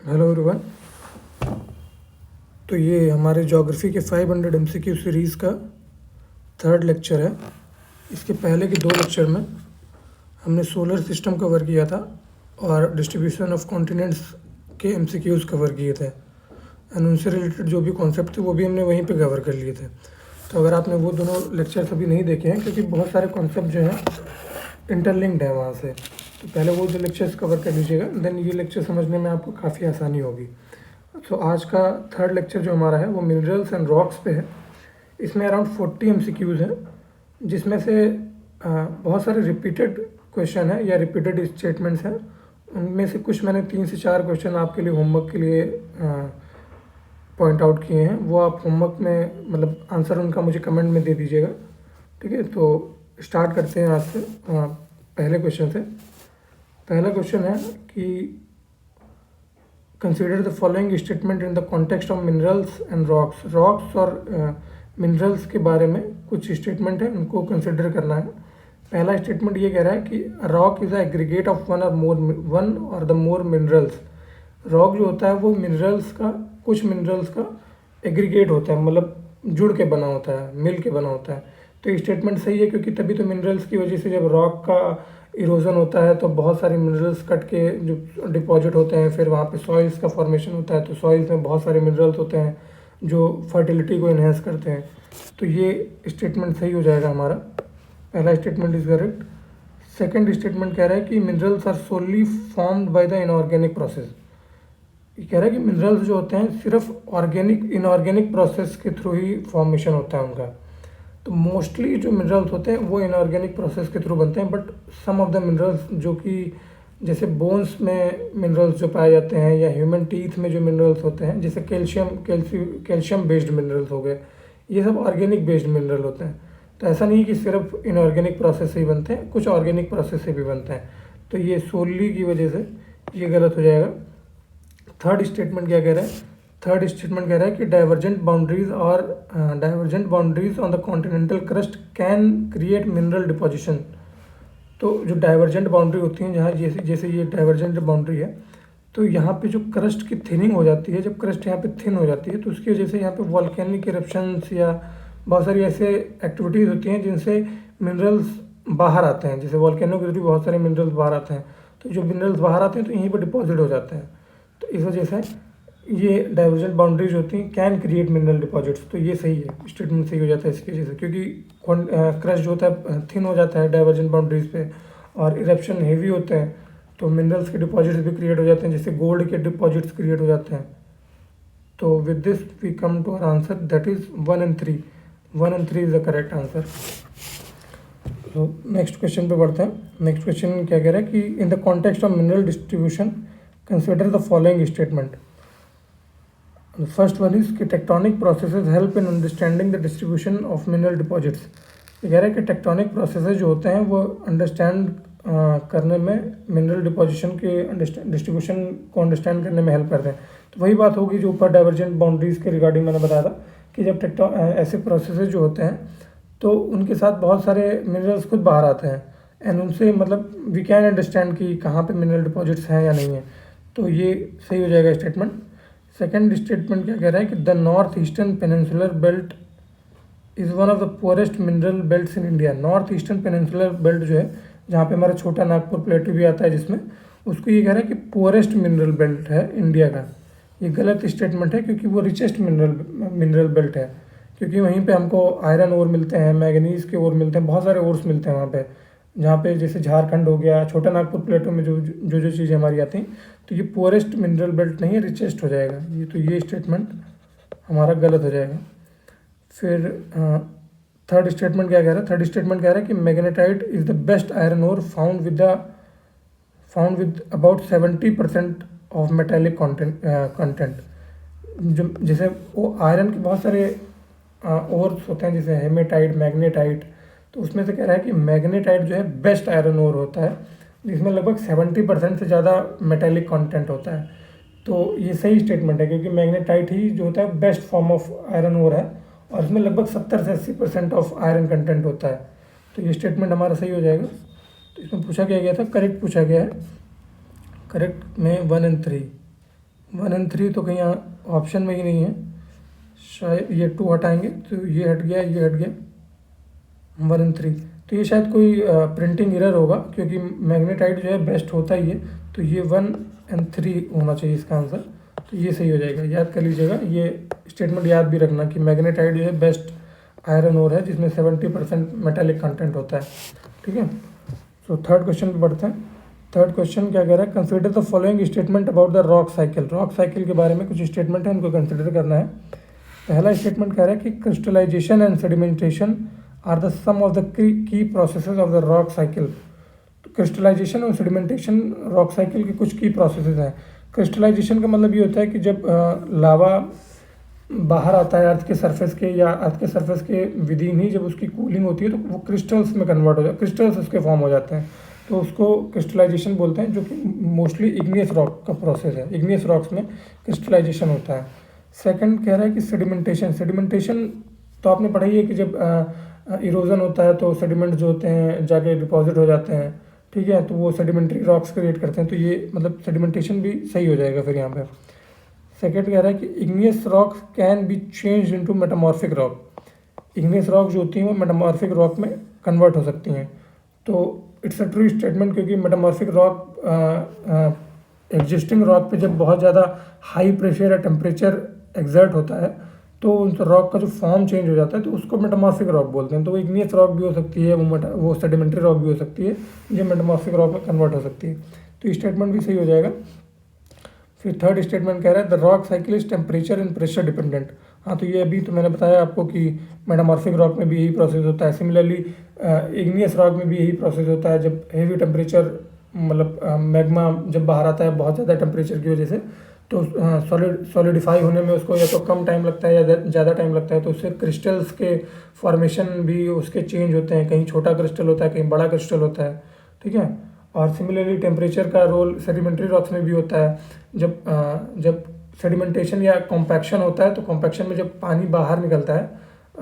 Hello everyone. तो ये हमारे ज्योग्राफी के 500 एमसीक्यू सीरीज़ का थर्ड लेक्चर है। इसके पहले के 2 लेक्चर में हमने सोलर सिस्टम कवर किया था और डिस्ट्रीब्यूशन ऑफ कॉन्टिनेंट्स के एमसीक्यूज़ कवर किए थे एंड उनसे रिलेटेड जो भी कॉन्सेप्ट थे वो भी हमने वहीं पे कवर कर लिए थे। तो अगर आपने वो दोनों लेक्चर्स अभी नहीं देखे हैं, क्योंकि बहुत सारे कॉन्सेप्ट जो हैं इंटरलिंक्ड है वहाँ से, तो पहले वो जो लेक्चर्स कवर कर लीजिएगा, देन ये लेक्चर समझने में आपको काफ़ी आसानी होगी। तो आज का थर्ड लेक्चर जो हमारा है वो मिनरल्स एंड रॉक्स पे है। इसमें अराउंड 40 एमसीक्यूज़ हैं, जिसमें से बहुत सारे रिपीटेड क्वेश्चन है या रिपीटेड स्टेटमेंट्स हैं। उनमें से कुछ मैंने 3 से 4 क्वेश्चन आपके लिए होमवर्क के लिए पॉइंट आउट किए हैं। वो आप होमवर्क में मतलब आंसर उनका मुझे कमेंट में दे दीजिएगा, ठीक है। तो स्टार्ट करते हैं आज से पहले क्वेश्चन से। पहला क्वेश्चन है कि consider the following statement in the context of minerals and rocks. Rocks और मिनरल्स के बारे में कुछ स्टेटमेंट है, उनको कंसिडर करना है। पहला स्टेटमेंट ये कह रहा है कि rock is a aggregate of one और द मोर मिनरल्स। रॉक जो होता है वो मिनरल्स का, कुछ मिनरल्स का एग्रीगेट होता है, मतलब जुड़ के बना होता है, मिल के बना होता है। तो ये स्टेटमेंट सही है, क्योंकि तभी तो मिनरल्स की वजह से जब रॉक का इरोजन होता है तो बहुत सारे मिनरल्स कट के जो डिपॉजिट होते हैं, फिर वहाँ पे सॉइल्स का फॉर्मेशन होता है। तो सॉइल्स में बहुत सारे मिनरल्स होते हैं जो फर्टिलिटी को इन्हेंस करते हैं। तो ये स्टेटमेंट सही हो जाएगा हमारा। पहला statement is correct. Second statement कह रहा है कि minerals are solely formed by the inorganic process. ये कह रहा है कि मिनरल्स जो होते हैं सिर्फ ऑर्गेनिक इनऑर्गेनिक प्रोसेस के थ्रू ही फॉर्मेशन होता है उनका। तो मोस्टली जो मिनरल्स होते हैं वो इनऑर्गेनिक प्रोसेस के थ्रू बनते हैं, but some of the minerals जो कि जैसे बोन्स में मिनरल्स जो पाए जाते हैं या ह्यूमन टीथ में जो मिनरल्स होते हैं, जैसे कैल्शियम बेस्ड मिनरल्स हो गए, ये सब ऑर्गेनिक बेस्ड मिनरल होते हैं। तो ऐसा नहीं है कि सिर्फ इनऑर्गेनिक प्रोसेस से ही बनते हैं, कुछ ऑर्गेनिक प्रोसेस से भी बनते हैं। तो ये सोली की वजह से ये गलत हो जाएगा। थर्ड स्टेटमेंट क्या कह रहा है? थर्ड स्टेटमेंट कह रहा है कि divergent boundaries on the continental crust can create mineral deposition. तो जो डाइवर्जेंट बाउंड्री होती है, जहाँ जैसे जैसे ये डाइवर्जेंट बाउंड्री है, तो यहाँ पे जो क्रस्ट की थिनिंग हो जाती है, जब क्रस्ट यहाँ पे थिन हो जाती है तो उसकी वजह से यहाँ पे वॉल्केनिक इरप्शंस या बहुत सारी ऐसे एक्टिविटीज़ होती हैं जिनसे मिनरल्स बाहर आते हैं। जैसे वॉल्केनो के थ्रू बहुत सारे मिनरल्स बाहर आते हैं, तो जो मिनरल्स बाहर आते हैं तो यहीं पर डिपॉजिट हो जाते हैं। तो इस वजह से ये डाइवर्जेंट बाउंड्रीज होती हैं, कैन क्रिएट मिनरल डिपॉजिट्स। तो ये सही है, स्टेटमेंट सही हो जाता है इसकी वजह से, क्योंकि क्रस्ट जो होता है थिन हो जाता है डाइवर्जेंट बाउंड्रीज पे और इरप्शन हेवी होते हैं, तो मिनरल्स के डिपॉजिट्स भी क्रिएट हो जाते हैं, जैसे गोल्ड के डिपॉजिट्स क्रिएट हो जाते हैं। तो with this we come to our answer, that is 1 and 3। 1 and 3 is the correct answer. तो नेक्स्ट क्वेश्चन पे बढ़ते हैं। नेक्स्ट क्वेश्चन क्या कह रहा है कि in the context of mineral distribution consider the following statement. First one is कि tectonic processes help in understanding the distribution of mineral deposits. ये कह रहा है कि टेक्टोनिक प्रोसेसेस जो होते हैं वो अंडरस्टैंड करने में, मिनरल डिपोजिशन के डिस्ट्रीब्यूशन को अंडरस्टैंड करने में हेल्प करते हैं। तो वही बात होगी जो ऊपर डाइवर्जेंट बाउंड्रीज के रिगार्डिंग मैंने बताया था कि जब ऐसे प्रोसेसेस जो होते हैं तो उनके साथ बहुत सारे मिनरल्स खुद बाहर आते हैं एंड उनसे मतलब वी कैन अंडरस्टैंड कि कहाँ पे मिनरल डिपॉजिट्स हैं या नहीं है। तो ये सही हो जाएगा स्टेटमेंट। सेकेंड स्टेटमेंट क्या कह रहा है कि the north eastern peninsular belt is one of the poorest mineral belts in India. North eastern peninsular belt जो है, जहाँ पे हमारा छोटा नागपुर प्लेटू भी आता है, जिसमें उसको ये कह रहा है कि पुअरेस्ट मिनरल बेल्ट है इंडिया का। ये गलत स्टेटमेंट है, क्योंकि वो रिचेस्ट मिनरल बेल्ट है, क्योंकि वहीं पे हमको आयरन ओर मिलते हैं, मैग्नीज के ओर मिलते हैं, बहुत सारे ओर्स मिलते हैं वहाँ पे। जहाँ पे जैसे झारखंड हो गया, छोटा नागपुर प्लेटो में जो चीज़ें हमारी आती हैं, तो ये पुअरेस्ट मिनरल बेल्ट नहीं है, रिचेस्ट हो जाएगा ये। तो ये स्टेटमेंट हमारा गलत हो जाएगा। फिर थर्ड स्टेटमेंट क्या कह रहा है? थर्ड स्टेटमेंट कह रहा है कि magnetite is the best iron ore found with about 70% of metallic content. जो जैसे वो आयरन के बहुत सारे ओर्स होते हैं, जैसे हेमेटाइट, मैग्नेटाइट, तो उसमें से कह रहा है कि मैग्नेटाइट जो है बेस्ट आयरन ओर होता है, जिसमें लगभग 70% से ज़्यादा मेटेलिक कंटेंट होता है। तो ये सही स्टेटमेंट है, क्योंकि मैग्नेटाइट ही जो होता है best form of iron ore है और इसमें लगभग 70 से 80% ऑफ आयरन कंटेंट होता है। तो ये स्टेटमेंट हमारा सही हो जाएगा। तो इसमें पूछा क्या गया था, करेक्ट पूछा गया है। करेक्ट में 1 and 3 1 एंड 3 तो कहीं ऑप्शन में ही नहीं है, शायद ये 2 हटाएंगे तो ये हट गया, ये हट गया 1 एंड 3। तो ये शायद कोई प्रिंटिंग एरर होगा, क्योंकि मैग्नेटाइट जो है बेस्ट होता ही है। तो ये 1 एंड 3 होना चाहिए इसका आंसर। तो ये सही हो जाएगा, याद कर लीजिएगा, ये स्टेटमेंट याद भी रखना कि मैग्नेटाइट जो है बेस्ट आयरन ओर है जिसमें 70% मेटालिक कंटेंट होता है। ठीक है, तो थर्ड क्वेश्चन पे बढ़ते हैं। थर्ड क्वेश्चन क्या कह रहा है, consider the following statement about the rock cycle. Rock cycle के बारे में कुछ स्टेटमेंट है, उनको कंसिडर करना है। पहला स्टेटमेंट कह रहा है कि crystallisation and sedimentation are the some of the key processes of the rock cycle. तो क्रिस्टलाइजेशन और सेडिमेंटेशन रॉक साइकिल के कुछ की प्रोसेसेस हैं। क्रिस्टलाइजेशन का मतलब ये होता है कि जब लावा बाहर आता है अर्थ के सरफेस के, या अर्थ के सरफेस के विदिन ही जब उसकी कूलिंग होती है तो वो क्रिस्टल्स में कन्वर्ट हो जाता है, क्रिस्टल्स उसके फॉर्म हो जाते हैं, तो उसको क्रिस्टलाइजेशन बोलते हैं, जो कि मोस्टली इग्नियस रॉक का प्रोसेस है। इग्नियस रॉक्स में क्रिस्टलाइजेशन होता है। सेकंड कह रहा है कि सेडिमेंटेशन। सेडिमेंटेशन तो आपने पढ़ा ही है कि जब इरोजन होता है तो सेडिमेंट जो होते हैं जाके डिपॉजिट हो जाते हैं। ठीक है, तो वो सेडिमेंट्री रॉक्स क्रिएट करते हैं, तो ये मतलब सेडिमेंटेशन भी सही हो जाएगा फिर यहाँ पे। सेकेंड कह रहा है कि igneous rock can be change into metamorphic rock. Igneous rock जो होती हैं वो मेटामॉर्फिक रॉक में कन्वर्ट हो सकती हैं। तो इट्स अ ट्रू स्टेटमेंट, क्योंकि मेटामॉर्फिक रॉक एग्जिस्टिंग रॉक पे जब बहुत ज़्यादा हाई प्रेशर या टेम्परेचर एग्जर्ट होता है तो उस रॉक का जो फॉर्म चेंज हो जाता है, तो उसको मेटामॉर्फिक रॉक बोलते हैं। तो वो इग्नियस रॉक भी हो सकती है, वो सेडिमेंट्री रॉक भी हो सकती है जो मेटामॉर्फिक रॉक में कन्वर्ट हो सकती है। तो स्टेटमेंट भी सही हो जाएगा। फिर थर्ड स्टेटमेंट कह रहा है the rock cycle is temperature and pressure dependent. हाँ, तो ये अभी तो मैंने बताया आपको कि मेटामॉर्फिक रॉक में भी यही प्रोसेस होता है। सिमिलरली इग्नियस रॉक में भी यही प्रोसेस होता है। जब हेवी टेम्परेचर मतलब मैग्मा जब बाहर आता है बहुत ज़्यादा टेम्परेचर की वजह से, तो सॉलिडिफाई होने में उसको या तो कम टाइम लगता है या ज़्यादा टाइम लगता है, तो उससे क्रिस्टल्स के फॉर्मेशन भी उसके चेंज होते हैं। कहीं छोटा क्रिस्टल होता है, कहीं बड़ा क्रिस्टल होता है। ठीक है, और सिमिलरली टेम्परेचर का रोल सेडिमेंट्री रॉक्स में भी होता है। जब सेडिमेंटेशन या कॉम्पैक्शन होता है, तो कॉम्पैक्शन में जब पानी बाहर निकलता है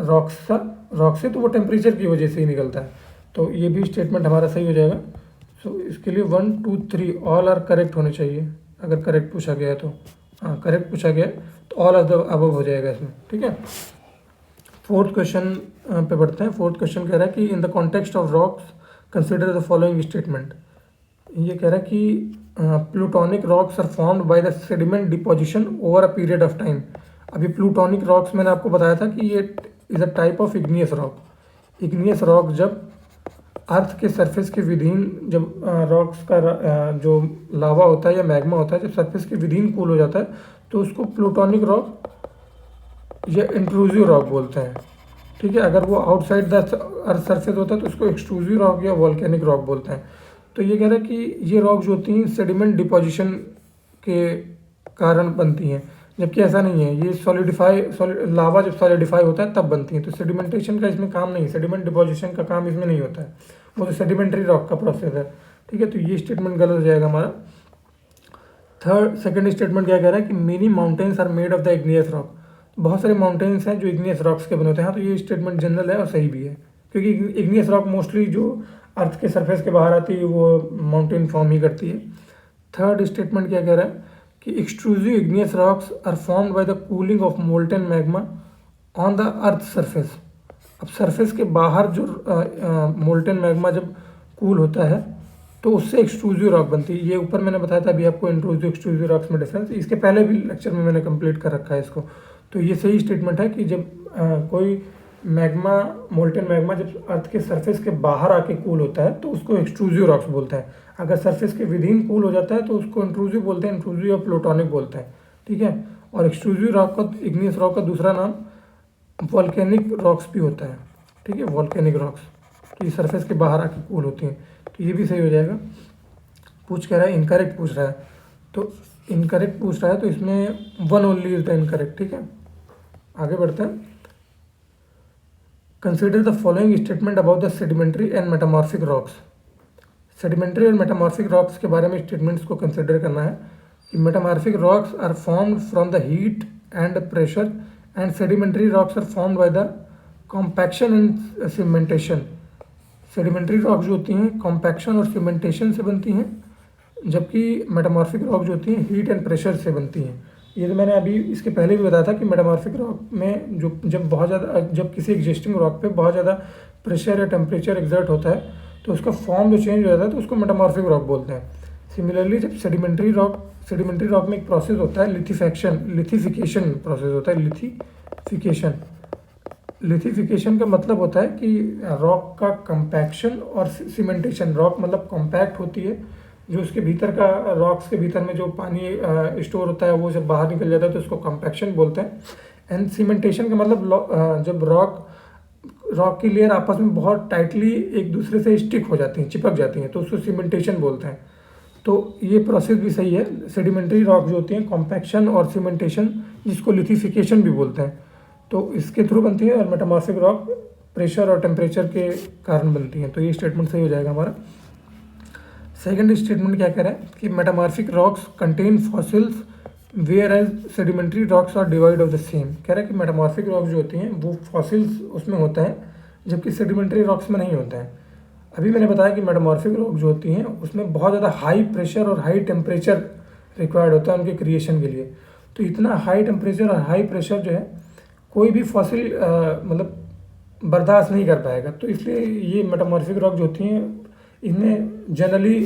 रॉक से, तो वो टेम्परेचर की वजह से ही निकलता है। तो ये भी स्टेटमेंट हमारा सही हो जाएगा। सो इसके लिए 1 2 3 ऑल आर करेक्ट होने चाहिए, अगर करेक्ट पूछा गया है तो। हाँ, करेक्ट पूछा गया है तो ऑल ऑफ द अबव हो जाएगा इसमें। ठीक है, फोर्थ क्वेश्चन पे बढ़ते हैं। फोर्थ क्वेश्चन कह रहा है कि in the context of rocks consider the following statement. ये कह रहा है कि plutonic rocks are formed by the sediment deposition over a period of time. अभी प्लूटोनिक रॉक्स मैंने आपको बताया था कि ये is a type of igneous rock. Igneous rock जब अर्थ के सरफेस के विदीन, जब रॉक्स का जो लावा होता है या मैग्मा होता है, जब सरफेस के विदीन कूल हो जाता है तो उसको प्लूटोनिक रॉक या इंट्रूसिव रॉक बोलते हैं। ठीक है, अगर वो आउटसाइड द अर्थ सरफेस होता है तो उसको एक्सट्रूसिव रॉक या वॉल्केनिक रॉक बोलते हैं। तो ये कह रहा है कि ये रॉक जो होती हैं सेडिमेंट डिपोजिशन के कारण बनती हैं, जबकि ऐसा नहीं है। ये लावा जब सॉलिडिफाई होता है तब बनती है। तो सेडिमेंटेशन का इसमें काम नहीं है, सेडिमेंट डिपोजिशन का काम इसमें नहीं होता है, वो तो सेडिमेंट्री रॉक का प्रोसेस है। ठीक है, तो ये स्टेटमेंट गलत हो जाएगा हमारा। सेकंड स्टेटमेंट क्या कह रहा है कि many mountains are made of the igneous rock. बहुत सारे माउंटेन्स हैं जो इग्नियस रॉक्स के बने होते हैं। हाँ, तो ये स्टेटमेंट जनरल है और सही भी है, क्योंकि इग्नियस रॉक मोस्टली जो अर्थ के सरफेस के बाहर आती है वो माउंटेन फॉर्म ही करती है। थर्ड स्टेटमेंट क्या कह रहा है कि extrusive igneous rocks are formed by the cooling of molten magma on the earth surface. अब सरफेस के बाहर जो मोल्टेन मैग्मा जब कूल होता है तो उससे एक्सट्रूसिव रॉक बनती है। ये ऊपर मैंने बताया था अभी आपको इंट्रूसिव एक्सट्रूसिव रॉक्स में डिफरेंस, इसके पहले भी लेक्चर में मैंने कंप्लीट कर रखा है इसको। तो ये सही स्टेटमेंट है कि जब कोई मैग्मा, मोल्टेन मैग्मा जब अर्थ के सरफेस के बाहर आके कूल होता है तो उसको एक्सट्रूसिव रॉक्स बोलते हैं। अगर सरफेस के विदिन कूल हो जाता है तो उसको इंट्रूसिव बोलते हैं, इंट्रूसिव या प्लूटोनिक बोलते हैं। ठीक है, और एक्सट्रूसिव रॉक का, इग्नियस रॉक का दूसरा नाम वॉल्केनिक रॉक्स भी होता है। ठीक है, वॉल्केनिक रॉक्स, तो ये सरफेस के बाहर आके कूल होती हैं। तो ये भी सही हो जाएगा। कह रहा है इनकरेक्ट पूछ रहा है, तो इनकरेक्ट पूछ रहा है तो इसमें 1 ओनली इज द इनकरेक्ट। ठीक है, आगे बढ़ते हैं। Consider the following statement about the sedimentary and metamorphic rocks. Sedimentary और मेटामॉर्फिक रॉक्स के बारे में स्टेटमेंट्स को कंसिडर करना है कि metamorphic rocks are formed from the heat and pressure and sedimentary rocks are formed by the compaction and cementation. Sedimentary rocks जो होती हैं कॉम्पैक्शन और सीमेंटेशन से बनती हैं, जबकि मेटामॉर्फिक रॉक जो होती हैं हीट एंड प्रेशर से बनती हैं। ये तो मैंने अभी इसके पहले भी बताया था कि मेटामॉर्फिक रॉक में जो जब किसी एग्जिस्टिंग रॉक पे बहुत ज़्यादा प्रेशर या टेम्परेचर एक्सर्ट होता है तो उसका फॉर्म जो चेंज हो जाता है तो उसको मेटामॉर्फिक रॉक बोलते हैं। सिमिलरली जब सेडिमेंट्री रॉक में एक प्रोसेस होता है लिथिफिकेशन प्रोसेस होता है। लिथिफिकेशन का मतलब होता है कि रॉक का कंपैक्शन और सीमेंटेशन। रॉक मतलब कॉम्पैक्ट होती है, जो उसके भीतर का रॉक्स के भीतर में जो पानी स्टोर होता है वो जब बाहर निकल जाता है तो उसको कंपैक्शन बोलते हैं। एंड सीमेंटेशन का मतलब जब रॉक की लेयर आपस में बहुत टाइटली एक दूसरे से स्टिक हो जाती हैं, चिपक जाती हैं, तो उसको सीमेंटेशन बोलते हैं। तो ये प्रोसेस भी सही है। सेडिमेंट्री रॉक जो होती हैं कॉम्पैक्शन और सीमेंटेशन, जिसको लिथिफिकेशन भी बोलते हैं, तो इसके थ्रू बनती है। और मेटामॉर्फिक रॉक प्रेशर और टेम्परेचर के कारण बनती हैं। तो ये स्टेटमेंट सही हो जाएगा हमारा। सेकंड स्टेटमेंट क्या कह रहा है कि metamorphic rocks contain fossils whereas sedimentary rocks are devoid of the same. कह रहा है कि मेटामॉर्फिक रॉक्स जो होती हैं वो फॉसिल्स उसमें होता है, जबकि सेडिमेंट्री रॉक्स में नहीं होता है। अभी मैंने बताया कि मेटामॉर्फिक रॉक जो होती हैं उसमें बहुत ज़्यादा हाई प्रेशर और हाई टेम्परेचर रिक्वायर्ड होता है उनके क्रिएशन के लिए। तो इतना हाई टेम्परेचर और हाई प्रेशर जो है कोई भी फॉसिल मतलब बर्दाश्त नहीं कर पाएगा। तो इसलिए ये मेटामॉर्फिक रॉक जो होती हैं इनमें जनरली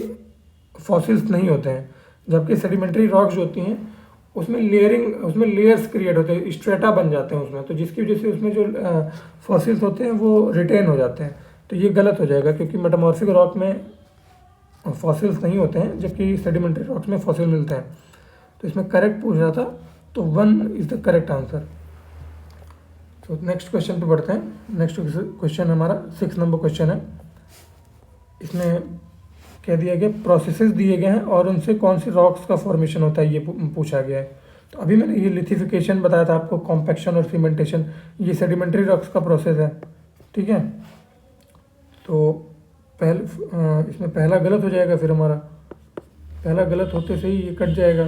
फॉसिल्स नहीं होते हैं। जबकि सेडिमेंट्री रॉक्स जो होती हैं उसमें लेयर्स क्रिएट होते हैं, स्ट्रेटा बन जाते हैं उसमें, तो जिसकी वजह से उसमें जो फॉसिल्स होते हैं वो रिटेन हो जाते हैं। तो ये गलत हो जाएगा क्योंकि मेटामॉर्फिक रॉक में फॉसिल्स नहीं होते हैं, जबकि सेडिमेंट्री रॉक्स में फॉसिल मिलते हैं। तो इसमें करेक्ट पूछ रहा था, तो 1 इज़ द करेक्ट आंसर। तो नेक्स्ट क्वेश्चन पे बढ़ते हैं। नेक्स्ट क्वेश्चन हमारा 6 नंबर क्वेश्चन है। इसमें क्या दिया गया, प्रोसेसेस दिए गए हैं और उनसे कौन सी रॉक्स का फॉर्मेशन होता है ये पूछा गया है। तो अभी मैंने ये लिथिफिकेशन बताया था आपको, कॉम्पैक्शन और सीमेंटेशन, ये सेडिमेंट्री रॉक्स का प्रोसेस है, ठीक है। तो इसमें पहला गलत हो जाएगा, फिर हमारा पहला गलत होते से ही ये कट जाएगा।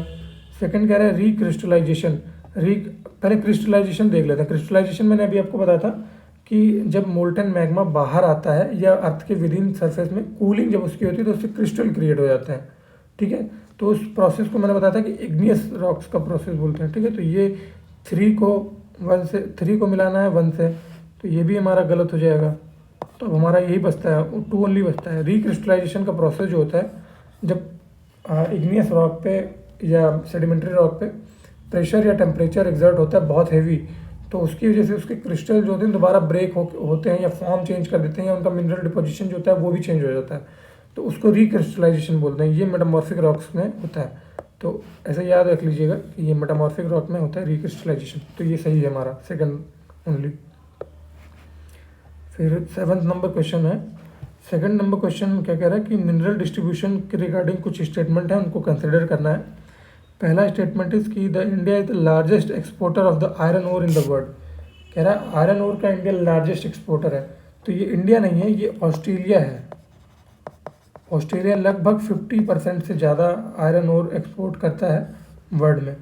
सेकंड कह रहा है रिक्रिस्टलाइजेशन। पहले क्रिस्टलाइजेशन देख लेते हैं। क्रिस्टलाइजेशन मैंने अभी आपको बताया था कि जब मोल्टन मैग्मा बाहर आता है या अर्थ के विदिन सरफेस में कूलिंग जब उसकी होती है तो उससे क्रिस्टल क्रिएट हो जाते हैं, ठीक है। तो उस प्रोसेस को मैंने बताया था कि इग्नियस रॉक्स का प्रोसेस बोलते हैं, ठीक है। तो ये 3 को मिलाना है 1 से, तो ये भी हमारा गलत हो जाएगा। तो अब हमारा यही बचता है, 2 ओनली बचता है। रिक्रिस्टलाइजेशन का प्रोसेस जो होता है जब इग्नियस रॉक पे या सेडिमेंट्री रॉक पे प्रेशर या टेम्परेचर एक्सर्ट होता है बहुत हैवी, तो उसकी वजह से उसके क्रिस्टल जो होते हैं दोबारा ब्रेक होते हैं या फॉर्म चेंज कर देते हैं, या उनका मिनरल डिपोजिशन जो होता है वो भी चेंज हो जाता है, तो उसको रिक्रिस्टलाइजेशन बोलते हैं। ये मेटामॉर्फिक रॉक्स में होता है, तो ऐसा याद रख लीजिएगा कि ये मेटामॉर्फिक रॉक में होता है रिक्रिस्टलाइजेशन। तो ये सही है हमारा, सेकंड ओनली। फिर 7 नंबर क्वेश्चन है। सेकंड नंबर क्वेश्चन क्या कह रहा है कि मिनरल डिस्ट्रीब्यूशन के रिगार्डिंग कुछ स्टेटमेंट है, उनको कंसिडर करना है। पहला स्टेटमेंट इज कि the India is the largest exporter of the iron ore in the world. कह रहा है आयरन ओर का इंडिया लार्जेस्ट एक्सपोर्टर है, तो ये इंडिया नहीं है, ये ऑस्ट्रेलिया है। ऑस्ट्रेलिया लगभग 50% से ज़्यादा आयरन ओर एक्सपोर्ट करता है वर्ल्ड में।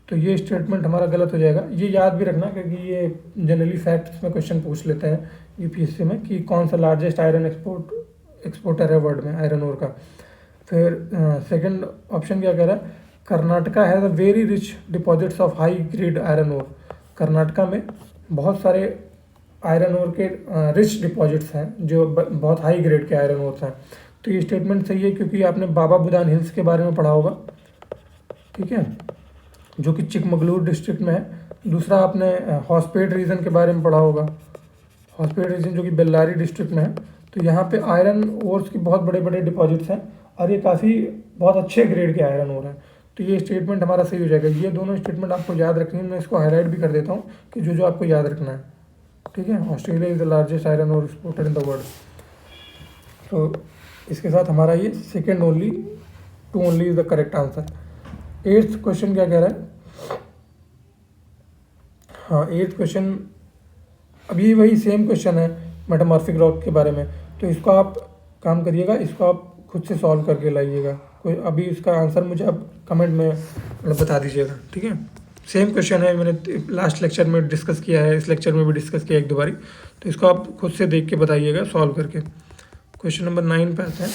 तो ये स्टेटमेंट हमारा गलत हो जाएगा। ये याद भी रखना क्योंकि ये जनरली फैक्ट्स में क्वेश्चन पूछ लेते हैं यूपीएससी में कि कौन सा लार्जेस्ट आयरन एक्सपोर्टर है वर्ल्ड में आयरन ओर का। फिर सेकंड ऑप्शन क्या कह रहा है, Karnataka has a very rich deposits of high grade iron ore. Karnataka में बहुत सारे आयरन ओर के रिच डिपॉजिट्स हैं जो बहुत हाई ग्रेड के आयरन ओर्स हैं। तो ये स्टेटमेंट सही है क्योंकि आपने बाबा बुदान हिल्स के बारे में पढ़ा होगा, ठीक है, जो कि चिकमगलूर डिस्ट्रिक्ट में है। दूसरा आपने हॉस्पेट रीजन के बारे में पढ़ा होगा, हॉस्पेट रीजन जो कि बेल्लारी डिस्ट्रिक्ट में है। तो यहाँ पे आयरन ओर्स के बहुत बड़े बड़े डिपॉजिट्स हैं और ये काफ़ी बहुत अच्छे ग्रेड के आयरन ओर हैं। तो ये स्टेटमेंट हमारा सही हो जाएगा। ये दोनों स्टेटमेंट आपको याद रखनी है, मैं इसको हाईलाइट भी कर देता हूँ कि जो आपको याद रखना है, ठीक है। Australia is the largest iron ore exporter in the world. तो इसके साथ हमारा ये second only 2 only is the correct answer. 8th question क्या कह रहा है, हाँ 8th क्वेश्चन अभी वही सेम क्वेश्चन है मेटामॉर्फिक रॉक के बारे में। तो इसको आप काम करिएगा, इसको आप खुद से सॉल्व करके लाइएगा। कोई अभी इसका आंसर मुझे अब कमेंट में बता दीजिएगा, ठीक है। सेम क्वेश्चन है, मैंने लास्ट लेक्चर में डिस्कस किया है, इस लेक्चर में भी डिस्कस किया 1-2 बारी। तो इसको आप खुद से देख के बताइएगा सॉल्व करके। क्वेश्चन नंबर 9 पे आते हैं।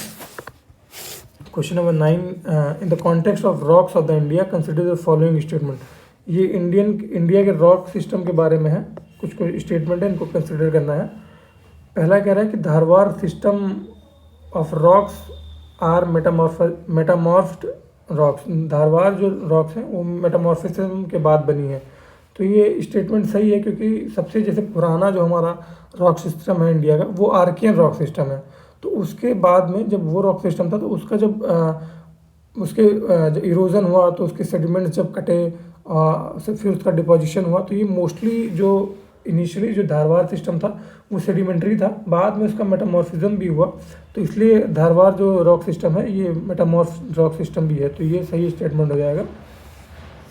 Question number 9, in the context of rocks of the India consider the following statement. ये इंडिया के रॉक सिस्टम के बारे में है, कुछ स्टेटमेंट है, इनको कंसिडर करना है। पहला कह रहा है कि Dharwar system of rocks are metamorphosed rocks. Dharwar जो रॉक्स हैं वो मेटामॉर्फिज्म के बाद बनी है। तो ये स्टेटमेंट सही है, क्योंकि सबसे जैसे पुराना जो हमारा रॉक सिस्टम है इंडिया का, वो आर्कियन रॉक सिस्टम है। तो उसके बाद में जब वो रॉक सिस्टम था, तो उसका जब जब इरोजन हुआ, तो उसके सेडिमेंट जब कटे, फिर उसका डिपोजिशन हुआ, तो ये मोस्टली जो इनिशियली जो धारवाड़ सिस्टम था वो सेडिमेंट्री था, बाद में उसका मेटामॉर्फिज्म भी हुआ। तो इसलिए धारवाड़ जो रॉक सिस्टम है ये मेटामॉर्फ रॉक सिस्टम भी है। तो ये सही स्टेटमेंट हो जाएगा।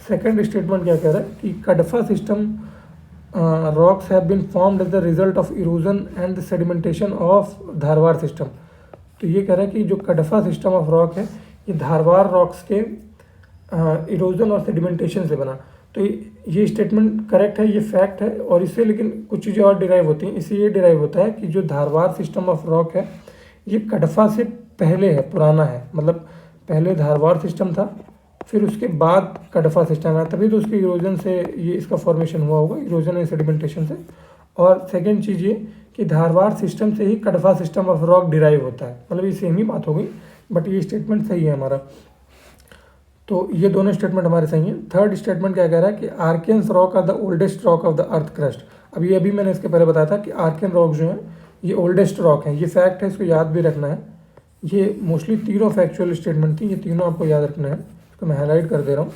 सेकंड स्टेटमेंट क्या कह रहा है कि Cuddapah system rocks have been formed as the result of erosion and the sedimentation of Dharwar system. तो ये कह रहा है कि जो कडफा सिस्टम ऑफ रॉक है ये धारवाड़ रॉक्स के इरोजन और सेडिमेंटेशन से बना। तो ये स्टेटमेंट करेक्ट है, ये फैक्ट है। और इससे लेकिन कुछ चीज़ें और डिराइव होती हैं। इससे ये डिराइव होता है कि जो धारवाड़ सिस्टम ऑफ रॉक है ये कडफा से पहले है, पुराना है। मतलब पहले धारवाड़ सिस्टम था, फिर उसके बाद कडफा सिस्टम है, तभी तो उसके इरोजन से ये इसका फॉर्मेशन हुआ होगा, इरोजन एंड सेडिमेंटेशन से। और सेकेंड चीज़ ये कि धारवाड़ सिस्टम से ही कडफा सिस्टम ऑफ रॉक डिराइव होता है। मतलब ये सेम ही बात हो गई, बट ये स्टेटमेंट सही है हमारा। तो ये दोनों स्टेटमेंट हमारे सही हैं। थर्ड स्टेटमेंट क्या कह रहा है कि archaeans rock are the oldest rock of the earth crust. अभी मैंने इसके पहले बताया था कि आर्कियन रॉक जो है ये ओल्डेस्ट रॉक है। ये फैक्ट है, इसको याद भी रखना है। ये मोस्टली तीनों फैक्चुअल स्टेटमेंट थी, ये तीनों आपको याद रखना है। इसको मैं हाईलाइट कर दे रहा हूँ,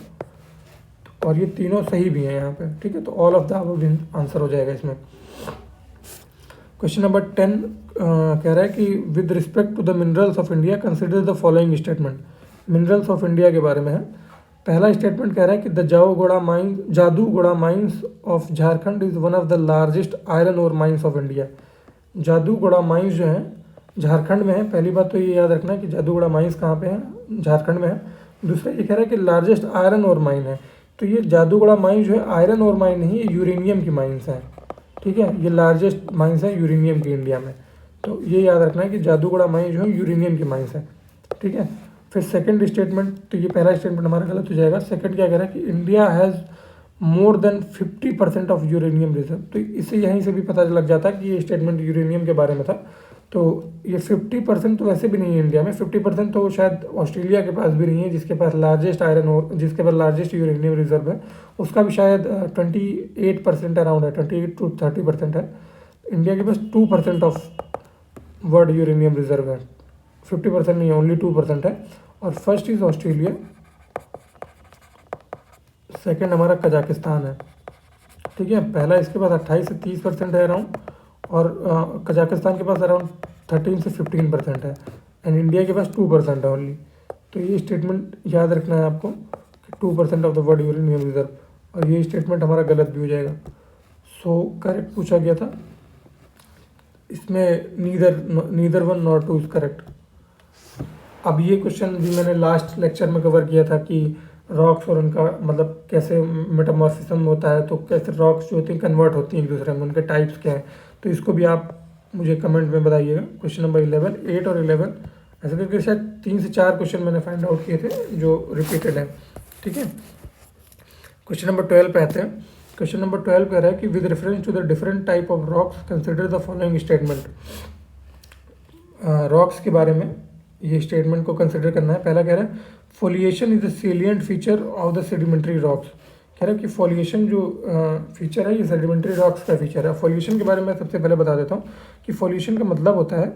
और ये तीनों सही भी हैं यहाँ पे, ठीक है। तो all of the above answer हो जाएगा इसमें। क्वेश्चन नंबर 10 कह रहा है कि with respect to the minerals of India consider the following statement. Minerals of India के बारे में है। पहला स्टेटमेंट कह रहा है कि the Jaduguda mines of Jharkhand is one of the largest iron ore mines of India. Jaduguda mines जो है झारखंड में है। पहली बात तो ये याद रखना है कि जादूगोड़ा माइंस कहाँ पे है, झारखंड में है। दूसरा ये कह रहा है कि लार्जेस्ट आयरन ओर माइन है। तो ये जादूगोड़ा माइंस जो है आयरन ओर माइन नहीं, ये यूरेनियम की माइंस है, ठीक है। ये लार्जेस्ट माइंस है यूरेनियम की इंडिया में। तो ये याद रखना है कि जादूगोड़ा माइंस जो है यूरेनियम की माइंस है, ठीक है। फिर सेकंड स्टेटमेंट, तो ये पहला स्टेटमेंट हमारा गलत हो जाएगा। सेकंड क्या कह रहा है कि India has more than 50% of uranium reserve. तो इससे यहीं से भी पता लग जाता है कि ये स्टेटमेंट यूरेनियम के बारे में था। तो ये 50% तो वैसे भी नहीं है इंडिया में, 50% तो शायद ऑस्ट्रेलिया के पास भी नहीं है, जिसके पास लार्जेस्ट आयरन और जिसके पास लार्जेस्ट यूरेनियम रिजर्व है, उसका भी शायद 28% अराउंड है, 28 to 30% है। इंडिया के पास 2% ऑफ वर्ल्ड यूरेनियम रिजर्व है, 50% नहीं है, ओनली 2% है। और फर्स्ट इज ऑस्ट्रेलिया, सेकेंड हमारा कजाकिस्तान है, ठीक है। पहला इसके पास 28 से 30% है अराउंड, और कजाकिस्तान के पास अराउंड 13 से 15% है, एंड इंडिया के पास 2% है ओनली। तो ये स्टेटमेंट याद रखना है आपको कि 2% of the world uranium reserve, और ये स्टेटमेंट हमारा गलत भी हो जाएगा। सो करेक्ट पूछा गया था इसमें, neither one nor two is correct. अब ये क्वेश्चन भी मैंने लास्ट लेक्चर में कवर किया था कि रॉक्स और उनका मतलब कैसे मेटामॉर्फिज्म होता है, तो कैसे रॉक्स जो होती हैं कन्वर्ट होती हैं एक दूसरे में, उनके टाइप्स क्या हैं। तो इसको भी आप मुझे कमेंट में बताइएगा। क्वेश्चन नंबर 11, 8 और 11 ऐसे करके शायद 3 से 4 क्वेश्चन मैंने फाइंड आउट किए थे जो रिपीटेड हैं, ठीक है। क्वेश्चन नंबर 12 पे आते हैं। क्वेश्चन नंबर 12 कह रहा है कि with reference to the different type of rocks consider the following statement. Rocks के बारे में ये स्टेटमेंट को कंसिडर करना है। पहला कह रहा है foliation is the salient feature of the sedimentary rocks. कह रहा है कि फोलिएशन जो फीचर है ये सेडिमेंट्री रॉक्स का फीचर है। फोलिएशन के बारे में सबसे पहले बता देता हूँ कि फोलिएशन का मतलब होता है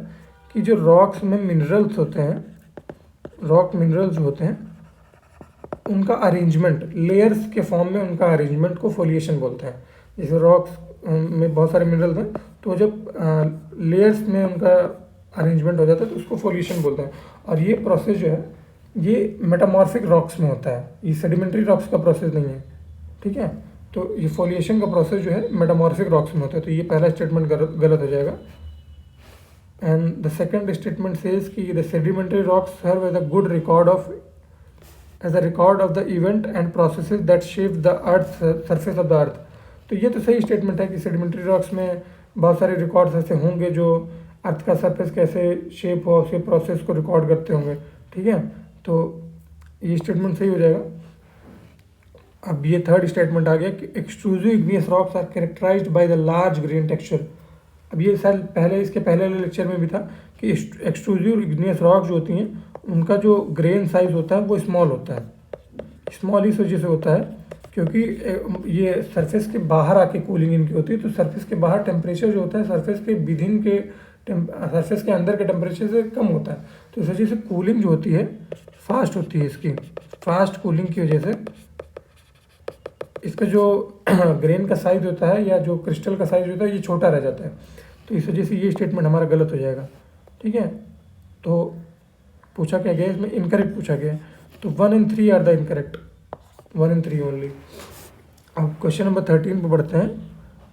कि जो रॉक्स में मिनरल्स होते हैं, रॉक मिनरल्स होते हैं, उनका अरेंजमेंट लेयर्स के फॉर्म में उनका अरेंजमेंट को फोलिएशन बोलते हैं। जैसे रॉक्स में बहुत सारे मिनरल्स हैं, तो जब लेयर्स में उनका अरेंजमेंट हो जाता है तो उसको फोलिएशन बोलते हैं। और ये प्रोसेस जो है ये मेटामॉर्फिक रॉक्स में होता है, ये सेडिमेंट्री रॉक्स का प्रोसेस नहीं है, ठीक है। तो ये फोलिएशन का प्रोसेस जो है मेटामॉर्फिक रॉक्स में होता है। तो ये पहला स्टेटमेंट गलत हो जाएगा। And the second statement says कि the sedimentary rocks serve as a good record of the event and processes that shape the earth surface of the earth. तो ये तो सही स्टेटमेंट है कि सेडिमेंट्री रॉक्स में बहुत सारे रिकॉर्ड्स ऐसे होंगे जो अर्थ का सरफेस कैसे शेप हो उसके प्रोसेस को रिकॉर्ड करते होंगे, ठीक है। तो ये स्टेटमेंट सही हो जाएगा। अब ये थर्ड स्टेटमेंट आ गया कि extrusive igneous rocks are characterized by the large grain texture. अब ये साल पहले, इसके पहले वाले लेक्चर में भी था कि एक्सट्रूसिव इग्नियस रॉक्स जो होती हैं उनका जो ग्रेन साइज होता है वो स्मॉल होता है। स्मॉल इस वजह से होता है क्योंकि ये सरफेस के बाहर आके कूलिंग इनकी होती है, तो सरफेस के बाहर टेम्परेचर जो होता है सरफेस के विदिन के सरफेस के अंदर के टेम्परेचर से कम होता है, तो इस वजह से कूलिंग जो होती है फास्ट होती है। इसकी फास्ट कूलिंग की वजह से इसका जो ग्रेन का साइज होता है या जो क्रिस्टल का साइज होता है ये छोटा रह जाता है, तो इस वजह से ये स्टेटमेंट हमारा गलत हो जाएगा। ठीक है, तो पूछा क्या गया इसमें, इनकरेक्ट पूछा गया, तो 1 and 3 are the incorrect, 1 and 3 only. अब क्वेश्चन नंबर 13 पे बढ़ते हैं।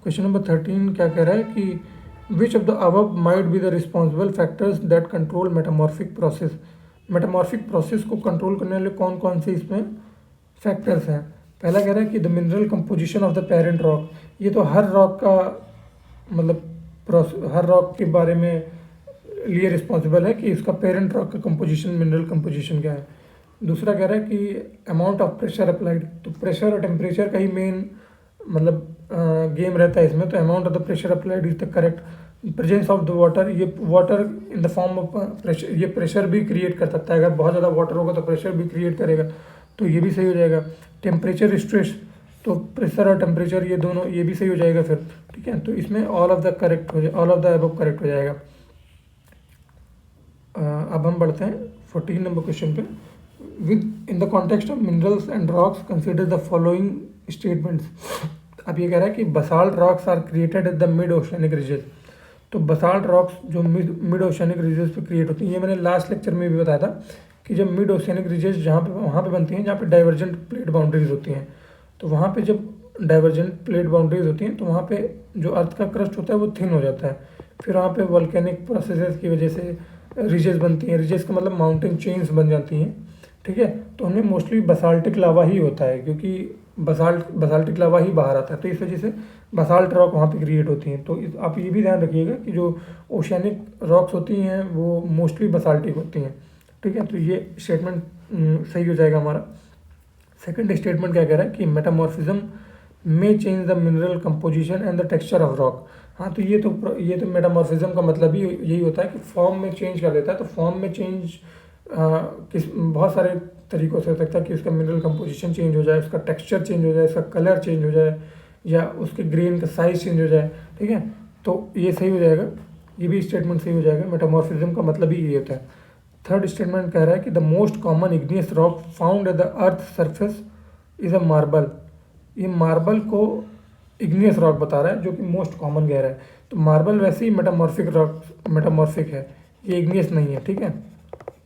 क्वेश्चन नंबर 13 क्या कह रहा है कि which of the above might be the responsible factors that control metamorphic process. Metamorphic process को कंट्रोल करने वाले कौन कौन से इसमें फैक्टर्स हैं। पहला कह रहा है कि the mineral composition of the parent rock. ये तो हर रॉक का मतलब हर रॉक के बारे में लिए रिस्पॉन्सिबल है कि इसका पेरेंट रॉक का कंपोजिशन, मिनरल कंपोजिशन क्या है। दूसरा कह रहा है कि अमाउंट ऑफ प्रेशर अप्लाइड, तो प्रेशर और टेम्परेचर का ही मेन मतलब गेम रहता है इसमें, तो amount of the pressure applied is the correct. Presence of the water, ये water in the form of pressure, ये प्रेशर भी क्रिएट कर सकता है। अगर बहुत ज़्यादा वाटर होगा तो प्रेशर भी क्रिएट करेगा, तो ये भी सही हो जाएगा। टेम्परेचर स्ट्रेस, तो प्रेशर और टेम्परेचर ये दोनों, ये भी सही हो जाएगा फिर। ठीक है, तो इसमें ऑल ऑफ द करेक्ट हो जाए, all of the above correct हो जाएगा। अब हम बढ़ते हैं 14 नंबर क्वेश्चन पे। Within the context of minerals and rocks consider the following statements. अब ये कह रहा है कि basalt rocks are created at the mid oceanic ridges. तो बसाल्ट रॉक्स जो मिड ओशियनिक रिजेस पे क्रिएट होती हैं, ये मैंने लास्ट लेक्चर में भी बताया था कि जब मिड ओशियनिक रिजेस जहाँ पे वहाँ पे बनती हैं जहाँ पे डाइवर्जेंट प्लेट बाउंड्रीज होती हैं, तो वहाँ पे जब डाइवर्जेंट प्लेट बाउंड्रीज होती हैं तो वहाँ पे जो अर्थ का क्रस्ट होता है वो थिन हो जाता है। फिर वहाँ पे वोल्केनिक प्रोसेसेस की वजह से रिजेस बनती हैं। रिजेस का मतलब माउंटेन चेन्स बन जाती हैं। ठीक है, तो उनमें मोस्टली बसाल्टिक लावा ही होता है क्योंकि बसाल्टिक लावा ही बाहर आता है, तो इस वजह से बसाल्ट रॉक वहाँ पे क्रिएट होती हैं। तो आप ये भी ध्यान रखिएगा कि जो ओशियनिक रॉक्स होती हैं वो मोस्टली बसाल्टिक होती हैं। ठीक है, तो ये स्टेटमेंट सही हो जाएगा हमारा। सेकंड स्टेटमेंट क्या कह रहा है कि मेटामॉर्फिज्म में change the mineral composition and the texture of rock. हाँ, तो ये तो मेटामॉर्फिज्म का मतलब ही यही होता है कि फॉर्म में चेंज कर देता है। तो फॉर्म में चेंज बहुत सारे तरीक़ों से हो सकता है कि उसका मिनरल कंपोजिशन चेंज हो जाए, उसका टेक्सचर चेंज हो जाए, उसका कलर चेंज हो जाए, या उसके ग्रेन का साइज चेंज हो जाए। ठीक है, तो ये सही हो जाएगा, ये भी स्टेटमेंट सही हो जाएगा। मेटामॉर्फिज्म का मतलब ही ये होता है। थर्ड स्टेटमेंट कह रहा है कि the most common igneous rock found at the earth surface is a marble. ये मार्बल को इग्नियस रॉक बता रहा है जो कि मोस्ट कॉमन कह रहा है। तो मार्बल वैसे ही मेटामॉर्फिक है, ये इग्नियस नहीं है। ठीक है,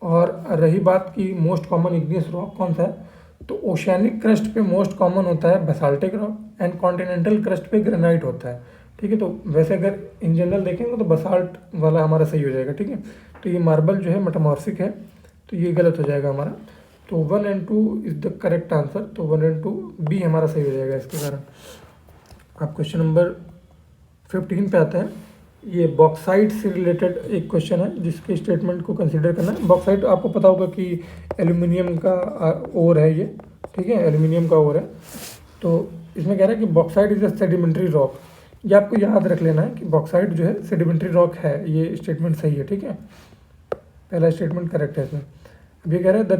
और रही बात की मोस्ट कॉमन इग्नियस रॉक कौन सा है, तो ओशियानिक क्रस्ट पे मोस्ट कॉमन होता है basaltic rock and continental crust पे ग्रेनाइट होता है। ठीक है, तो वैसे अगर इन जनरल देखेंगे तो बसाल्ट वाला हमारा सही हो जाएगा। ठीक है, तो ये मार्बल जो है मेटामॉर्फिक है, तो ये गलत हो जाएगा हमारा। तो 1 and 2 is the correct answer, तो 1 and 2 बी हमारा सही हो जाएगा इसके कारण। आप क्वेश्चन नंबर 15 पे आते हैं। ये बॉक्साइट से रिलेटेड एक क्वेश्चन है जिसके स्टेटमेंट को कंसीडर करना है। बॉक्साइट आपको पता होगा कि एल्यूमिनियम का ओर है ये। ठीक है, एल्यूमिनियम का ओर है। तो इसमें कह रहा है कि bauxite is a sedimentary rock. ये आपको याद रख लेना है कि बॉक्साइट जो है सेडिमेंट्री रॉक है, ये स्टेटमेंट सही है। ठीक है, पहला स्टेटमेंट करेक्ट है इसमें। अब ये कह रहे हैं the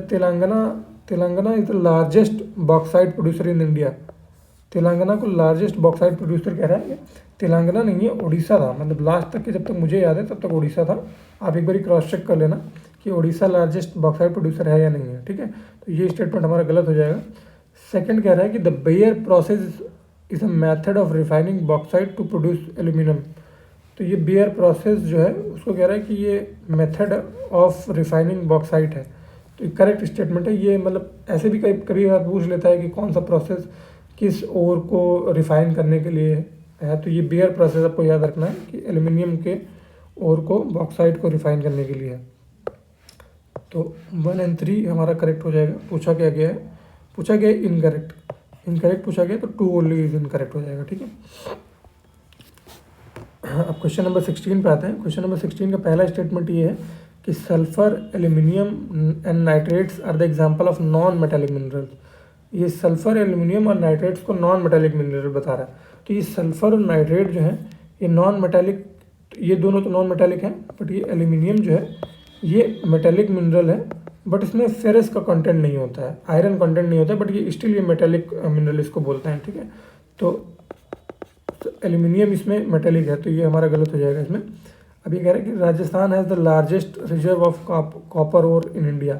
Telangana is the largest bauxite producer in India. Telangana को लार्जेस्ट बॉक्साइट प्रोड्यूसर कह रहा है। तेलंगाना नहीं है, उड़ीसा था, मतलब लास्ट तक के जब तक मुझे याद है तब तक उड़ीसा था। आप एक बार क्रॉस चेक कर लेना कि उड़ीसा लार्जेस्ट बॉक्साइट प्रोड्यूसर है या नहीं है। ठीक है, तो ये स्टेटमेंट हमारा गलत हो जाएगा। सेकंड कह रहा है कि the Bayer process is a method of refining bauxite to produce aluminium. तो ये बेयर प्रोसेस जो है उसको कह रहा है कि ये मेथड ऑफ रिफाइनिंग बॉक्साइट है, तो करेक्ट स्टेटमेंट है ये। मतलब ऐसे भी कभी बार पूछ लेता है कि कौन सा प्रोसेस किस ओर को रिफाइन करने के लिए है, तो ये बेयर प्रोसेस आपको याद रखना है कि एल्यूमिनियम के ओर को बॉक्साइट को रिफाइन करने के लिए है। तो 1 and 3 हमारा करेक्ट हो जाएगा। पूछा गया इनकरेक्ट पूछा गया, तो 2 ओनली इज इनकरेक्ट हो जाएगा। ठीक है, अब क्वेश्चन नंबर 16 पे आते हैं। क्वेश्चन नंबर 16 का पहला स्टेटमेंट ये है कि sulphur, aluminium and nitrates are the example of non metallic minerals. ये सल्फर, एल्यूमिनियम और नाइट्रेट्स को नॉन मेटालिक मिनरल बता रहा है। तो ये सल्फर और नाइट्रेट जो है ये नॉन मेटालिक, ये दोनों तो नॉन मेटालिक हैं, बट ये एल्यूमिनियम जो है ये मेटालिक मिनरल है, बट इसमें फेरस का कंटेंट नहीं होता है, आयरन कंटेंट नहीं होता है, बट ये स्टिल ये मेटालिक मिनरल इसको बोलते हैं, ठीक है। तो एल्यूमिनियम इसमें मेटालिक है, तो ये हमारा गलत हो जाएगा इसमें। अब ये कह रहे हैं कि Rajasthan has the largest reserve of copper ore in India.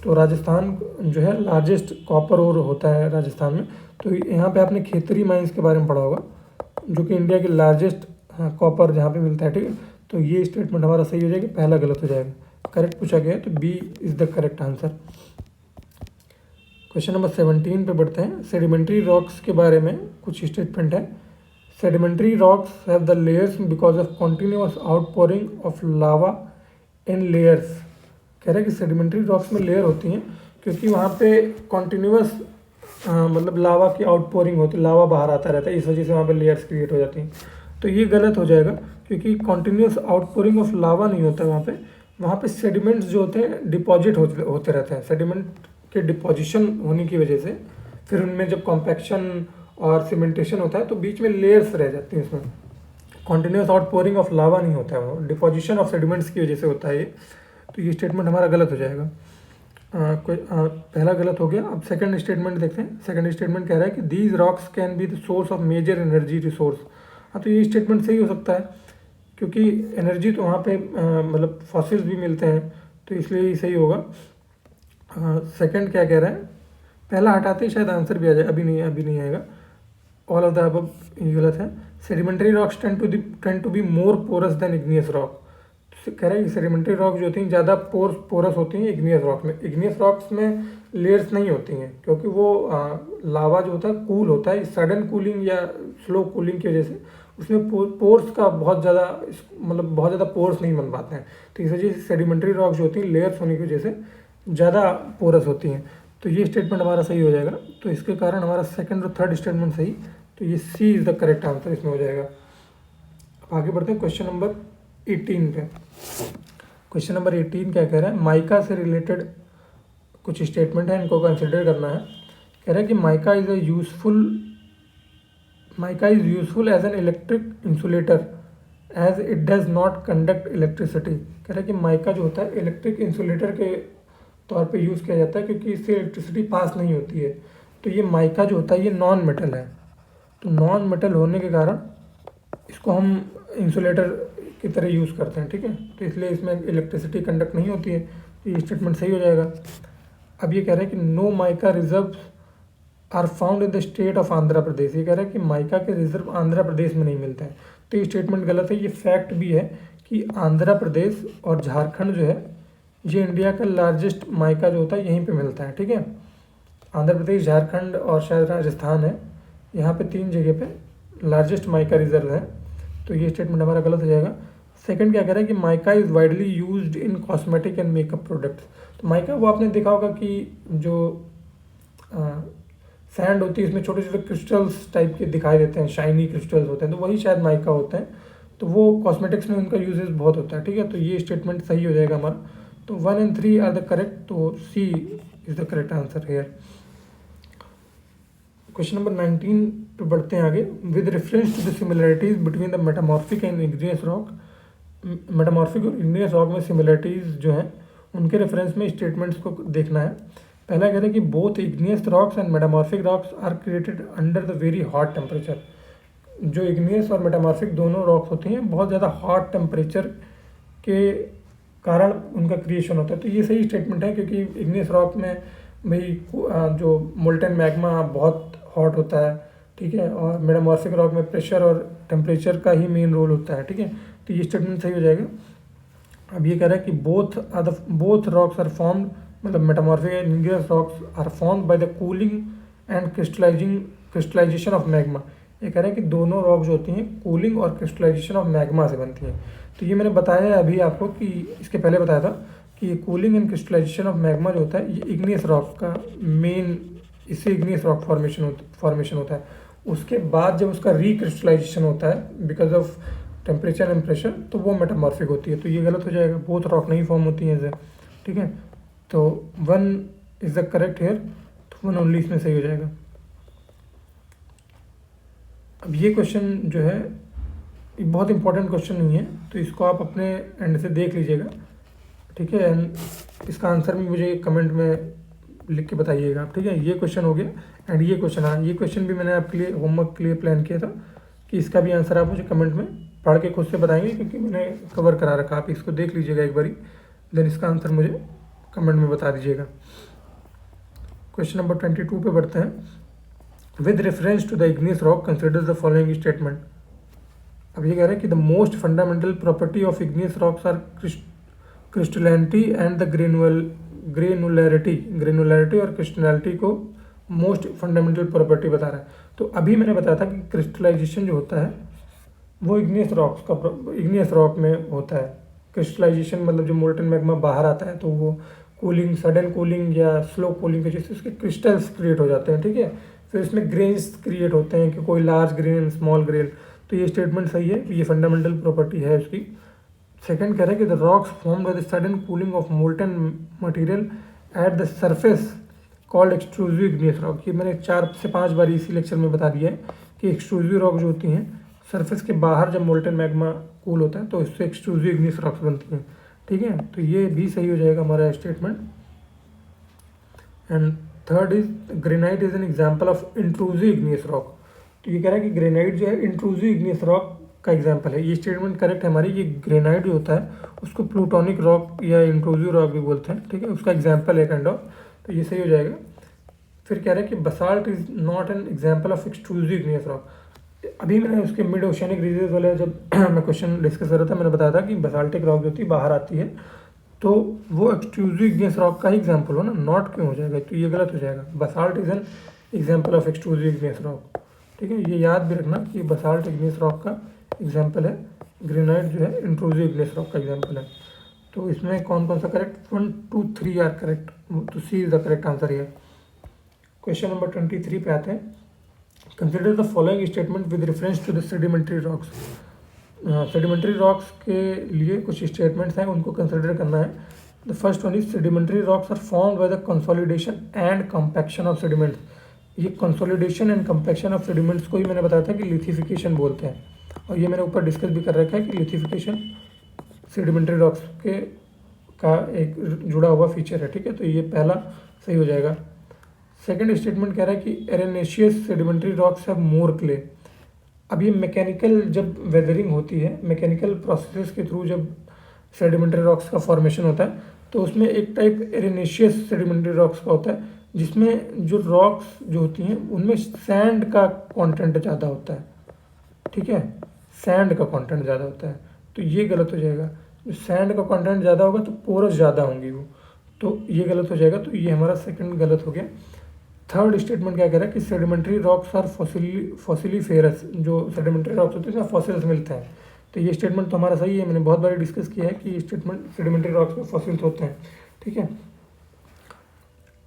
तो राजस्थान जो है लार्जेस्ट कॉपर ओर होता है राजस्थान में। तो यहाँ पे आपने खेतरी माइंस के बारे में पढ़ा होगा, जो कि इंडिया के लार्जेस्ट कॉपर जहाँ पे मिलता है, ठीक है। तो ये स्टेटमेंट हमारा सही हो जाएगा, पहला गलत हो जाएगा। करेक्ट पूछा गया है, तो B is the correct answer. Question number 17 पे बढ़ते हैं। सेडिमेंट्री रॉक्स के बारे में कुछ स्टेटमेंट है। Sedimentary rocks have the layers because of continuous outpouring of lava in layers. कह रहे हैं कि सेडिमेंट्री रॉक्स में लेयर होती हैं क्योंकि वहाँ पे कॉन्टिन्यूस मतलब लावा की आउटपोरिंग होती है, लावा बाहर आता रहता है, इस वजह से वहाँ पे लेयर्स क्रिएट हो जाती हैं। तो ये गलत हो जाएगा क्योंकि कॉन्टिन्यूस आउटपोरिंग ऑफ लावा नहीं होता है वहाँ पे सेडिमेंट्स जो होते हैं डिपॉजिट होते रहते हैं। सेडिमेंट के डिपोजिशन होने की वजह से फिर उनमें जब कॉम्पैक्शन और सीमेंटेशन होता है तो बीच में लेयर्स रह जाती हैं। इसमें कॉन्टिन्यूस आउटपोरिंग ऑफ लावा नहीं होता है, वो डिपोजिशन ऑफ सेडिमेंट्स की वजह से होता है ये। तो ये स्टेटमेंट हमारा गलत हो जाएगा। पहला गलत हो गया। अब सेकंड स्टेटमेंट देखते हैं। सेकंड स्टेटमेंट कह रहा है कि these rocks can be the source of major energy resource. हाँ, तो ये स्टेटमेंट सही हो सकता है क्योंकि एनर्जी तो वहाँ पे मतलब फॉसिल्स भी मिलते हैं, तो इसलिए ये सही होगा। सेकंड क्या कह रहा है, पहला हटाते ही शायद आंसर भी आ जाए, अभी नहीं आएगा। ऑल ऑफ द अबव ये गलत है। Sedimentary rocks tend to be more porous than igneous rock. कह रहा है कि सेडिमेंट्री रॉक जो होती हैं ज़्यादा पोरस होती हैं इग्नियस रॉक में। इग्नियस रॉक्स में लेयर्स नहीं होती हैं क्योंकि वो लावा जो होता है कूल होता है, सडन कूलिंग या स्लो कूलिंग की वजह से उसमें पोर्स का बहुत ज़्यादा पोर्स नहीं बन पाते हैं। तो इस वजह से सेडिमेंट्री रॉक जो होती हैं लेयर्स होने की वजह से ज़्यादा पोरस होती हैं। तो ये स्टेटमेंट हमारा सही हो जाएगा। तो इसके कारण हमारा सेकंड और थर्ड स्टेटमेंट सही, तो ये सी इज़ द करेक्ट आंसर इसमें हो जाएगा। अब आगे बढ़ते हैं क्वेश्चन नंबर 18 पे। क्वेश्चन नंबर 18 क्या कह रहा है, माइका से रिलेटेड कुछ स्टेटमेंट है, इनको कंसिडर करना है। कह रहा है कि mica is useful as an electric insulator as it does not conduct electricity. कह रहा है कि माइका जो होता है इलेक्ट्रिक इंसुलेटर के तौर पे यूज़ किया जाता है क्योंकि इससे इलेक्ट्रिसिटी पास नहीं होती है। तो ये माइका जो होता है ये नॉन मेटल है, तो नॉन मेटल होने के कारण इसको हम इंसुलेटर की तरह यूज़ करते हैं, ठीक है। तो इसलिए इसमें इलेक्ट्रिसिटी कंडक्ट नहीं होती है, तो ये स्टेटमेंट सही हो जाएगा। अब ये कह रहे हैं कि no mica reserve are found in the state of Andhra Pradesh. ये कह रहे हैं कि माइका के रिजर्व आंध्र प्रदेश में नहीं मिलते हैं, तो ये स्टेटमेंट गलत है। ये फैक्ट भी है कि आंध्र प्रदेश और झारखंड जो है ये इंडिया का लार्जेस्ट माइका जो होता है यहीं पे मिलता है, ठीक है। आंध्र प्रदेश, झारखंड और शायद राजस्थान है, यहाँ पे 3 जगह पे लार्जेस्ट माइका रिजर्व है, तो ये स्टेटमेंट हमारा गलत हो जाएगा। सेकंड क्या कह रहा है कि mica is widely used in cosmetic and makeup products. तो माइका वो आपने देखा होगा कि जो सैंड होती है इसमें छोटे छोटे क्रिस्टल्स टाइप के दिखाई देते हैं, शाइनी क्रिस्टल्स होते हैं, तो वही शायद माइका होते हैं। तो वो कॉस्मेटिक्स में उनका यूजेस बहुत होता है, ठीक है। तो ये स्टेटमेंट सही हो जाएगा हमारा। तो 1 and 3 आर द करेक्ट, तो C is the correct answer here. Question number 19 पे बढ़ते हैं आगे। With reference to the similarities between the metamorphic and igneous rock, metamorphic और इग्नियस रॉक में सिमिलरिटीज जो हैं उनके रेफरेंस में स्टेटमेंट्स को देखना है। पहला कह रहे हैं कि both igneous rocks and metamorphic rocks are created under the very hot temperature. जो इग्नियस और मेटामॉर्फिक दोनों रॉक्स होती हैं बहुत ज़्यादा हॉट टेम्परेचर के कारण उनका क्रिएशन होता है। तो ये सही स्टेटमेंट है क्योंकि इग्नियस रॉक में भाई जो मोल्टन मैग्मा बहुत हॉट होता है, ठीक है, और मेटामॉर्फिक रॉक में प्रेशर और टेम्परेचर का ही मेन रोल होता है, ठीक है। तो ये स्टेटमेंट सही हो जाएगा। अब ये कह रहा है कि बोथ रॉक्स आर फॉर्म्ड, मतलब metamorphic and igneous rocks are formed by the cooling and crystallization of magma. ये कह रहा है कि दोनों रॉक जो होती हैं कूलिंग और क्रिस्टलाइजेशन ऑफ मैग्मा से बनती हैं। तो ये मैंने बताया है अभी आपको कि इसके पहले बताया था कि cooling and crystallization of magma जो होता है ये इग्नियस रॉक का मेन, इससे इग्नियस रॉक फॉर्मेशन होता है। उसके बाद जब उसका रिक्रिस्टलाइजेशन होता है because of temperature and pressure, तो वो मेटामॉर्फिक होती है। तो ये गलत हो जाएगा, बोथ रॉक नहीं फॉर्म होती हैं ऐसे, ठीक है। तो 1 इज़ द करेक्ट हेयर, तो 1 ओनली इसमें सही हो जाएगा। अब ये क्वेश्चन जो है ये बहुत इंपॉर्टेंट क्वेश्चन नहीं है, तो इसको आप अपने एंड से देख लीजिएगा, ठीक है। एंड इसका आंसर भी मुझे कमेंट में लिख के बताइएगा आप, ठीक है। ये क्वेश्चन हो गया एंड ये क्वेश्चन, हाँ ये क्वेश्चन भी मैंने आपके लिए होमवर्क के लिए प्लान किया था कि इसका भी आंसर आप मुझे कमेंट में पढ़ के खुद से बताएंगे, क्योंकि मैंने कवर करा रखा। आप इसको देख लीजिएगा एक बारी, देन इसका आंसर मुझे कमेंट में बता दीजिएगा। क्वेश्चन नंबर 22 पे बढ़ते हैं। With reference to the igneous rock consider the following statement. अब ये कह रहे हैं कि the most fundamental property of igneous rocks are crystallinity and the granularity और क्रिस्टलिनिटी को मोस्ट फंडामेंटल प्रॉपर्टी बता रहा है। तो अभी मैंने बताया था कि क्रिस्टलाइजेशन जो होता है वो इग्नियस रॉक में होता है। क्रिस्टलाइजेशन मतलब जो मोल्टन मैग्मा बाहर आता है तो वो कूलिंग, सडन कूलिंग या स्लो कूलिंग की वजह से उसके क्रिस्टल्स क्रिएट हो जाते हैं, ठीक है। फिर इसमें ग्रेन्स क्रिएट होते हैं कि कोई लार्ज ग्रेन, स्मॉल ग्रेन। तो ये स्टेटमेंट सही है, ये फंडामेंटल प्रॉपर्टी है उसकी। सेकंड कह रहा है कि the rocks formed by the sudden cooling of molten material at the surface called extrusive igneous rock. ये मैंने 4 से 5 बार इसी लेक्चर में बता दिया है कि एक्सट्रूसिव रॉक जो होती हैं सरफेस के बाहर जब मोल्टन मैग्मा कूल होता है तो इससे एक्सट्रूसिव इग्नियस रॉक्स बनती हैं, ठीक है। तो ये भी सही हो जाएगा हमारा statement. And third is granite is an example of intrusive igneous rock. तो ये कह रहा है कि ग्रेनाइट जो है इंट्रूसिव इग्नियस रॉक का एग्जाम्पल है। ये स्टेटमेंट करेक्ट है हमारी। ये ग्रेनाइट जो होता है उसको प्लूटोनिक रॉक या इंट्रूसिव रॉक भी बोलते हैं, ठीक है। उसका एग्जाम्पल है काइंड ऑफ, तो ये सही हो जाएगा। फिर कह रहा है कि basalt is not an example of extrusive igneous rock. अभी मैंने उसके मिड ओशियनिक रीजन्स वाले जब मैं क्वेश्चन डिस्कस कर रहा था, मैंने बताया था कि बसाल्टिक रॉक जो होती है बाहर आती है तो वो एक्सट्रूसिव इग्नियस रॉक का ही एग्जाम्पल हो ना, नॉट क्यों हो जाएगा, तो ये गलत हो जाएगा। Basalt is an example of extrusive igneous rock, ठीक है। ये याद भी रखना कि बसाल्ट इग्नियस रॉक का एग्जाम्पल है, ग्रेनाइट जो है इंट्रूसिव इग्नियस रॉक का एग्जाम्पल है। तो इसमें कौन कौन सा करेक्ट, 1, 2, 3 आर करेक्ट, तो C is the correct answer है। क्वेश्चन नंबर 23 पे आते हैं। Consider the following statement with reference to the sedimentary rocks. Sedimentary rocks के लिए कुछ स्टेटमेंट्स हैं, उनको कंसिडर करना है। The first one is sedimentary rocks are formed by the consolidation and compaction of sediments. ये consolidation and compaction of sediments को ही मैंने बताया था कि लिथिफिकेशन बोलते हैं, और ये मैंने ऊपर डिस्कस भी कर रखा है कि लिथिफिकेशन सेडिमेंट्री रॉक्स के का एक जुड़ा हुआ फीचर है, ठीक है। तो ये पहला सही हो जाएगा। सेकंड स्टेटमेंट कह रहा है कि arenaceous sedimentary rocks have more clay. अब ये मैकेनिकल जब वेदरिंग होती है, मैकेनिकल प्रोसेसेस के थ्रू जब सेडिमेंट्री रॉक्स का फॉर्मेशन होता है तो उसमें एक टाइप एरेनेशियस सेडिमेंट्री रॉक्स का होता है जिसमें जो रॉक्स जो होती हैं उनमें सैंड का कंटेंट ज़्यादा होता है, ठीक है। सैंड का कंटेंट ज़्यादा होता है, तो ये गलत हो जाएगा। जो सैंड का कंटेंट ज़्यादा होगा तो पोरस ज़्यादा होंगी वो, तो ये गलत हो जाएगा। तो ये हमारा सेकंड गलत हो गया। थर्ड स्टेटमेंट क्या कह रहा है कि सेडिमेंट्री रॉक्स आर फॉसिलिफेरस। जो सेडिमेंट्री रॉक्स होते हैं उसमें फॉसिल्स मिलते हैं, तो ये स्टेटमेंट तो हमारा सही है। मैंने बहुत बार डिस्कस किया है कि स्टेटमेंट सेडिमेंट्री रॉक्स में फॉसिल्स होते हैं, ठीक है।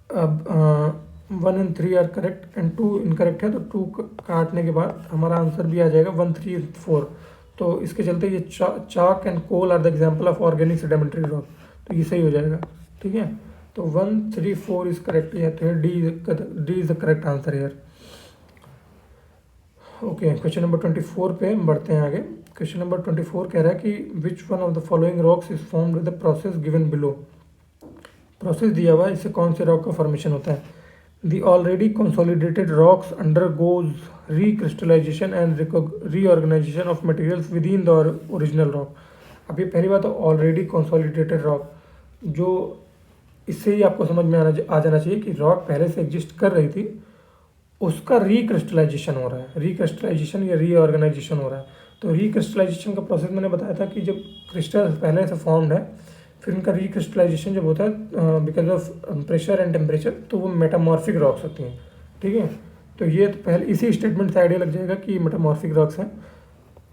अब 1 and 3 are correct and 2 incorrect है, तो 2 काटने के बाद हमारा आंसर भी आ जाएगा 1, 3, 4। तो इसके चलते ये chalk and coal are the example of organic sedimentary rock, तो ये सही हो जाएगा, ठीक है। तो 1, 3, 4 इज करेक्ट है, तो D is the correct answer here. Okay, question number 24 पे बढ़ते हैं आगे। क्वेश्चन नंबर 24 कह रहा है कि which one of the following rocks is formed with the process given below. Process दिया हुआ है, इससे कौन से रॉक का फॉर्मेशन होता है। The already consolidated rocks undergoes recrystallization and reorganization of materials within the original rock. अब ये पहली बात तो ऑलरेडी कंसोलिडेटेड रॉक, जो इससे ही आपको समझ में आ जाना चाहिए कि रॉक पहले से एग्जिस्ट कर रही थी, उसका रिक्रिस्टलाइजेशन हो रहा है। रिक्रिस्टलाइजेशन या रीऑर्गेनाइजेशन हो रहा है। तो रिक्रिस्टलाइजेशन का प्रोसेस मैंने बताया था कि जब क्रिस्टल पहले से फॉर्म्ड है, फिर उनका रिक्रिस्टलाइजेशन जब होता है because of pressure and temperature, तो वो मेटामॉर्फिक रॉक्स होती हैं, ठीक है। तो ये तो पहले इसी स्टेटमेंट से आइडिया लग जाएगा कि मेटामॉर्फिक रॉक्स हैं,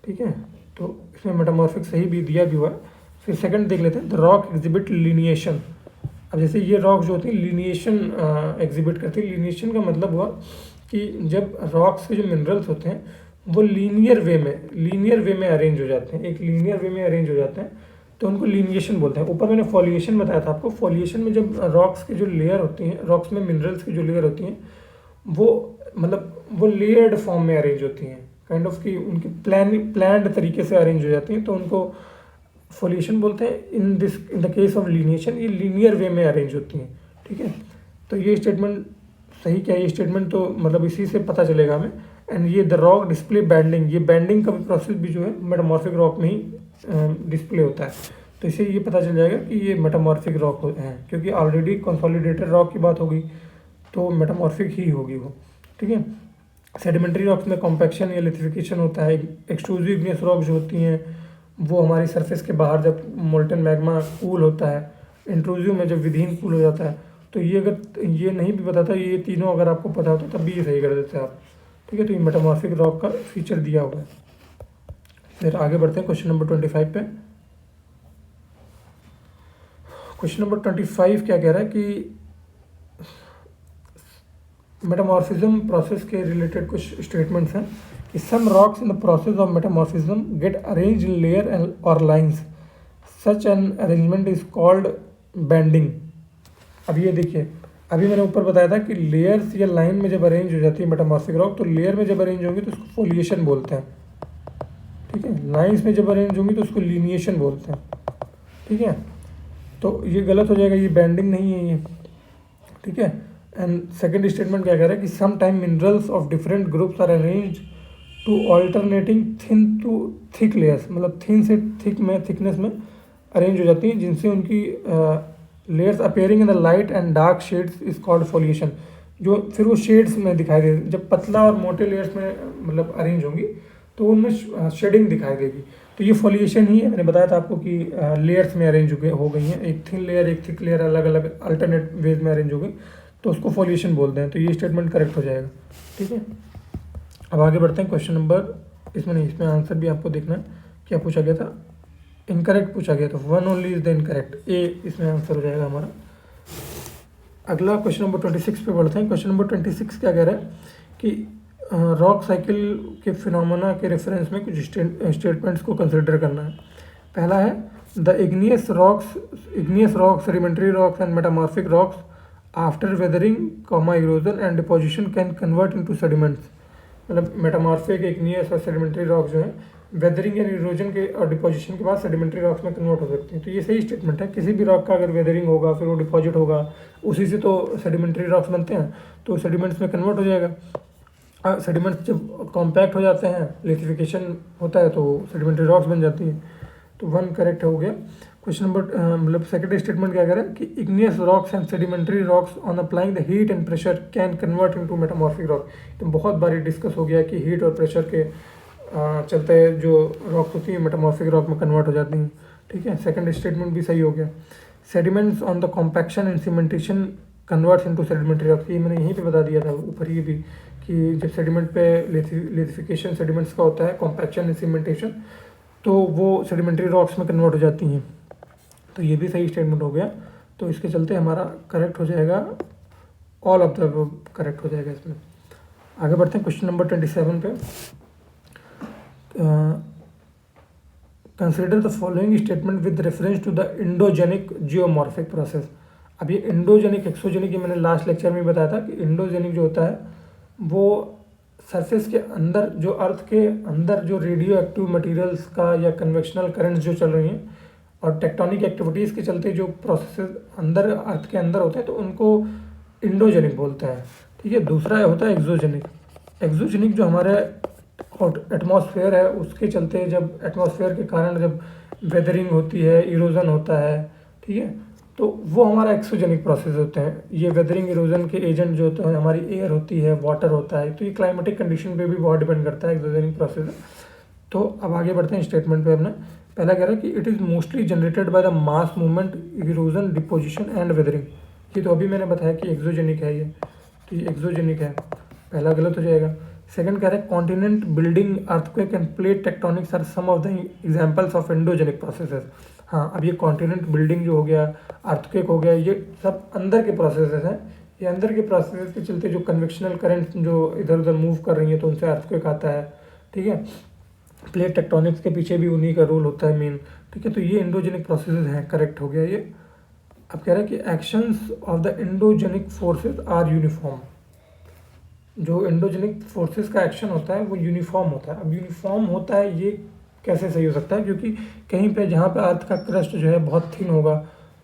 ठीक है। तो इसमें मेटामॉर्फिक सही भी दिया भी हुआ है। फिर सेकंड देख लेते हैं, द रॉक एग्जिबिट लिनिएशन। अब जैसे ये रॉक जो होती है लिनिएशन एग्जिबिट करती है। लिनिएशन का मतलब हुआ कि जब रॉक्स के जो मिनरल्स होते हैं वो लीनियर वे में अरेंज हो जाते हैं, एक लीनियर वे में अरेंज हो जाते हैं, तो उनको लीनिएशन बोलते हैं। ऊपर मैंने फॉलिएशन बताया था आपको। फॉलिएशन में जब रॉक्स की जो लेयर होती हैं, रॉक्स में मिनरल्स की जो लेयर होती हैं, वो मतलब वो लेयर्ड फॉर्म में अरेंज होती हैं, काइंड ऑफ की उनकी प्लान्ड तरीके से अरेंज हो जाती हैं, तो उनको फॉलिएशन बोलते हैं। In the case of lineation ये लीनियर वे में अरेंज होती हैं, ठीक है। तो ये स्टेटमेंट सही क्या है, ये स्टेटमेंट तो मतलब इसी से पता चलेगा हमें। एंड ये द रॉक डिस्प्ले बैंडिंग, ये बैंडिंग का भी प्रोसेस भी जो है मेटामॉर्फिक रॉक में ही डिस्प्ले होता है। तो इससे ये पता चल जाएगा कि ये मेटामॉर्फिक रॉक है, क्योंकि ऑलरेडी कंसोलिडेटेड रॉक की बात हो गई, तो मेटामॉर्फिक ही होगी वो, ठीक है। सेडिमेंट्री रॉक्स में कॉम्पैक्शन या लिथिफिकेशन होता है। एक्सट्रूसिव इग्नियस रॉक जो होती हैं वो हमारी सरफेस के बाहर जब मोल्टन मैग्मा कूल होता है, इंट्रूसिव में जब विदीन कूल हो जाता है। तो ये अगर ये नहीं भी पता था, ये तीनों अगर आपको पता होता तब भी ये सही कर देते हैं आप, ठीक है। तो ये मेटामॉर्फिक रॉक का फीचर दिया हुआ है। फिर आगे बढ़ते हैं क्वेश्चन नंबर 25 पे। क्वेश्चन नंबर 25 क्या कह रहा है कि मेटामॉर्फिज्म प्रोसेस के रिलेटेड कुछ स्टेटमेंट्स हैं कि some rocks in the process of metamorphism get arrange in layer and और lines, such an arrangement is called banding. अब ये देखिए, अभी मैंने ऊपर बताया था कि लेयर्स या लाइन में जब अरेंज हो जाती है मेटामॉर्फिक रॉक, तो लेयर में जब अरेंज होंगी तो उसको फोलिएशन बोलते हैं, ठीक है। लाइंस में जब अरेंज होंगी तो उसको लीनिएशन बोलते हैं, ठीक है। तो ये गलत हो जाएगा, ये बैंडिंग नहीं है ये, ठीक है। एंड सेकंड स्टेटमेंट क्या कह रहा है कि some time minerals of different groups are arrange to alternating thin to thick layers, मतलब थिन से थिक में, थिकनेस में अरेंज हो जाती हैं, जिनसे उनकी layers appearing in the light and dark shades is called foliation. जो फिर वो शेड्स में दिखाई दे, जब पतला और मोटे लेयर्स में मतलब अरेंज होंगी तो उनमें शेडिंग दिखाई देगी, तो ये फोलिएशन ही है। मैंने बताया था आपको कि लेयर्स में अरेंज हो गई हैं, एक थिन लेयर एक थिक लेयर अलग अलग अल्टरनेट वेज में अरेंज हो गई, तो उसको फोलिएशन बोलते हैं। तो ये स्टेटमेंट करेक्ट हो जाएगा, ठीक है। अब आगे बढ़ते हैं क्वेश्चन नंबर, इसमें नहीं, इसमें आंसर भी आपको देखना है क्या पूछा गया था, इनकरेक्ट पूछा गया, तो one only is the incorrect, A इसमें आंसर हो जाएगा हमारा। अगला क्वेश्चन नंबर 26 पे बढ़ते हैं। क्वेश्चन नंबर 26 क्या कह रहा है कि रॉक साइकिल के फिनोमेना के रेफरेंस में कुछ स्टेटमेंट्स को कंसिडर करना है। पहला है the igneous rocks, sedimentary rocks and metamorphic rocks after weathering, erosion and deposition can convert into sediments. मतलब मेटामॉर्फिक, इग्नियस और सेडिमेंट्री रॉक्स जो हैं वेदरिंग या इरोजन के और डिपोजिशन के बाद सेडिमेंट्री रॉक्स में कन्वर्ट हो सकती हैं। तो ये सही स्टेटमेंट है। किसी भी रॉक का अगर वेदरिंग होगा फिर वो डिपॉजिट होगा, उसी से तो सेडिमेंट्री रॉक्स बनते हैं, तो सेडिमेंट्स में कन्वर्ट हो जाएगा। सेडिमेंट्स जब कॉम्पैक्ट हो जाते हैं, लिथिफिकेशन होता है, तो सेडिमेंट्री रॉक्स बन जाती हैं। तो वन करेक्ट हो गया। क्वेश्चन नंबर मतलब सेकंड स्टेटमेंट क्या कह रहा है कि igneous rocks and sedimentary rocks on applying the heat and pressure can convert into metamorphic rock. तो बहुत बारी डिस्कस हो गया कि हीट और प्रेशर के चलते जो रॉक होती है मेटामॉर्फिक रॉक में कन्वर्ट हो जाती हैं, ठीक है। सेकंड स्टेटमेंट भी सही हो गया। Sediments on the compaction and cementation converts into sedimentary rock, ये मैंने यहीं पे बता दिया था ऊपर ही भी कि जब सेडिमेंट पे लिथिफिकेशन सेडिमेंट्स का होता है, कॉम्पैक्शन एंड सीमेंटेशन, तो वो सेडिमेंट्री रॉक्स में कन्वर्ट हो जाती हैं। तो ये भी सही स्टेटमेंट हो गया। तो इसके चलते हमारा करेक्ट हो जाएगा, ऑल ऑफ द करेक्ट हो जाएगा इसमें। आगे बढ़ते हैं क्वेश्चन नंबर 27 पे। Consider the following statement with reference to the endogenic geomorphic process. अब ये इंडोजेनिक एक्सोजेनिक, ये मैंने लास्ट लेक्चर में बताया था कि इंडोजेनिक जो होता है वो सरफेस के अंदर, जो अर्थ के अंदर जो रेडियो एक्टिव मटीरियल्स का या कन्वेक्शनल करंट्स जो चल रही हैं और टेक्टोनिक एक्टिविटीज़ के चलते जो प्रोसेस अंदर अर्थ के अंदर होते हैं, तो उनको इंडोजेनिक बोलते हैं, ठीक है। दूसरा होता है एक्सोजेनिक। एक्सोजेनिक जो हमारे एटमॉस्फेयर है उसके चलते, जब एटमॉस्फेयर के कारण जब वेदरिंग होती है, इरोजन होता है, ठीक है, तो वो हमारा एक्सोजेनिक प्रोसेस होते हैं। ये वेदरिंग इरोजन के एजेंट जो होते हैं हमारी एयर होती है, वाटर होता है, तो ये क्लाइमेटिक कंडीशन पे भी बहुत डिपेंड करता है एक्सोजेनिक प्रोसेस। तो अब आगे बढ़ते हैं स्टेटमेंट पे अपना। पहला कह रहा है कि it is mostly generated by the mass movement, erosion, deposition and weathering. ये तो अभी मैंने बताया कि एक्सोजेनिक है ये, तो ये एक्सोजेनिक है, पहला गलत हो जाएगा। सेकंड कह रहा है continent building, earthquake and plate tectonics are some of the examples of endogenic processes. हाँ, अब ये कॉन्टिनेंट बिल्डिंग जो हो गया, अर्थक्वेक हो गया, ये सब अंदर के प्रोसेसेस हैं। ये अंदर के प्रोसेसेस के चलते जो कन्वेक्शनल करंट जो इधर उधर मूव कर रही हैं, तो उनसे अर्थक्वेक आता है, ठीक है। प्लेट टेक्टोनिक्स के पीछे भी उन्हीं का रोल होता है मेन, ठीक है। तो ये एंडोजेनिक प्रोसेसेस हैं, करेक्ट हो गया ये। अब कह रहा है कि actions of the endogenic forces are uniform. जो एंडोजेनिक फोर्सेस का एक्शन होता है वो यूनिफॉर्म होता है। अब यूनिफॉर्म होता है ये कैसे सही हो सकता है, क्योंकि कहीं पे जहाँ पे अर्थ का क्रस्ट जो है बहुत थिन होगा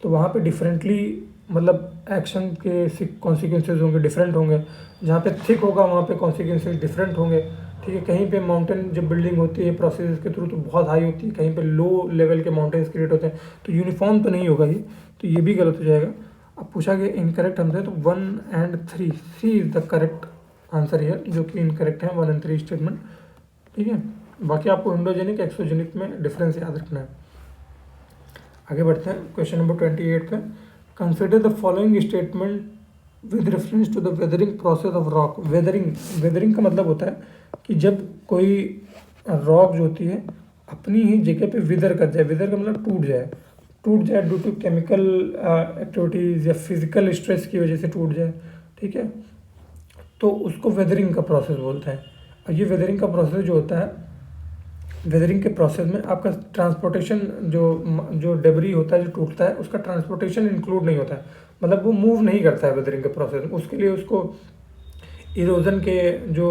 तो वहाँ पे डिफरेंटली मतलब एक्शन के कॉन्सिक्वेंसेज होंगे, डिफरेंट होंगे। जहाँ पे थिक होगा वहाँ पे कॉन्सिक्वेंसेज डिफरेंट होंगे, ठीक है। कहीं पे माउंटेन जब बिल्डिंग होती है प्रोसेस के थ्रू तो बहुत हाई होती है, कहीं पे लो लेवल के माउंटेन्स क्रिएट होते हैं, तो यूनिफॉर्म तो नहीं होगा ये, तो ये भी गलत हो जाएगा। अब पूछा गया इनकरेक्ट हमसे, तो 1 and 3 C is the correct answer है, जो कि इनकरेक्ट है 1 and 3 स्टेटमेंट, ठीक है। बाकी आपको एंडोजेनिक एक्सोजेनिक में डिफरेंस याद रखना है। आगे बढ़ते हैं क्वेश्चन नंबर 28 पे। Consider the following statement with reference to the weathering process of rock. Weathering का मतलब होता है कि जब कोई रॉक जो होती है अपनी ही जगह पे विदर कर जाए। विदर का मतलब टूट जाए ड्यू टू केमिकल एक्टिविटीज़ या फिजिकल स्ट्रेस की वजह से टूट जाए, ठीक है। तो उसको वेदरिंग का प्रोसेस बोलते हैं। और ये वेदरिंग का प्रोसेस जो होता है, वेदरिंग के प्रोसेस में आपका ट्रांसपोर्टेशन जो डेबरी होता है जो टूटता है उसका ट्रांसपोर्टेशन इंक्लूड नहीं होता है, मतलब वो मूव नहीं करता है वेदरिंग के प्रोसेस में। उसके लिए उसको इरोजन के जो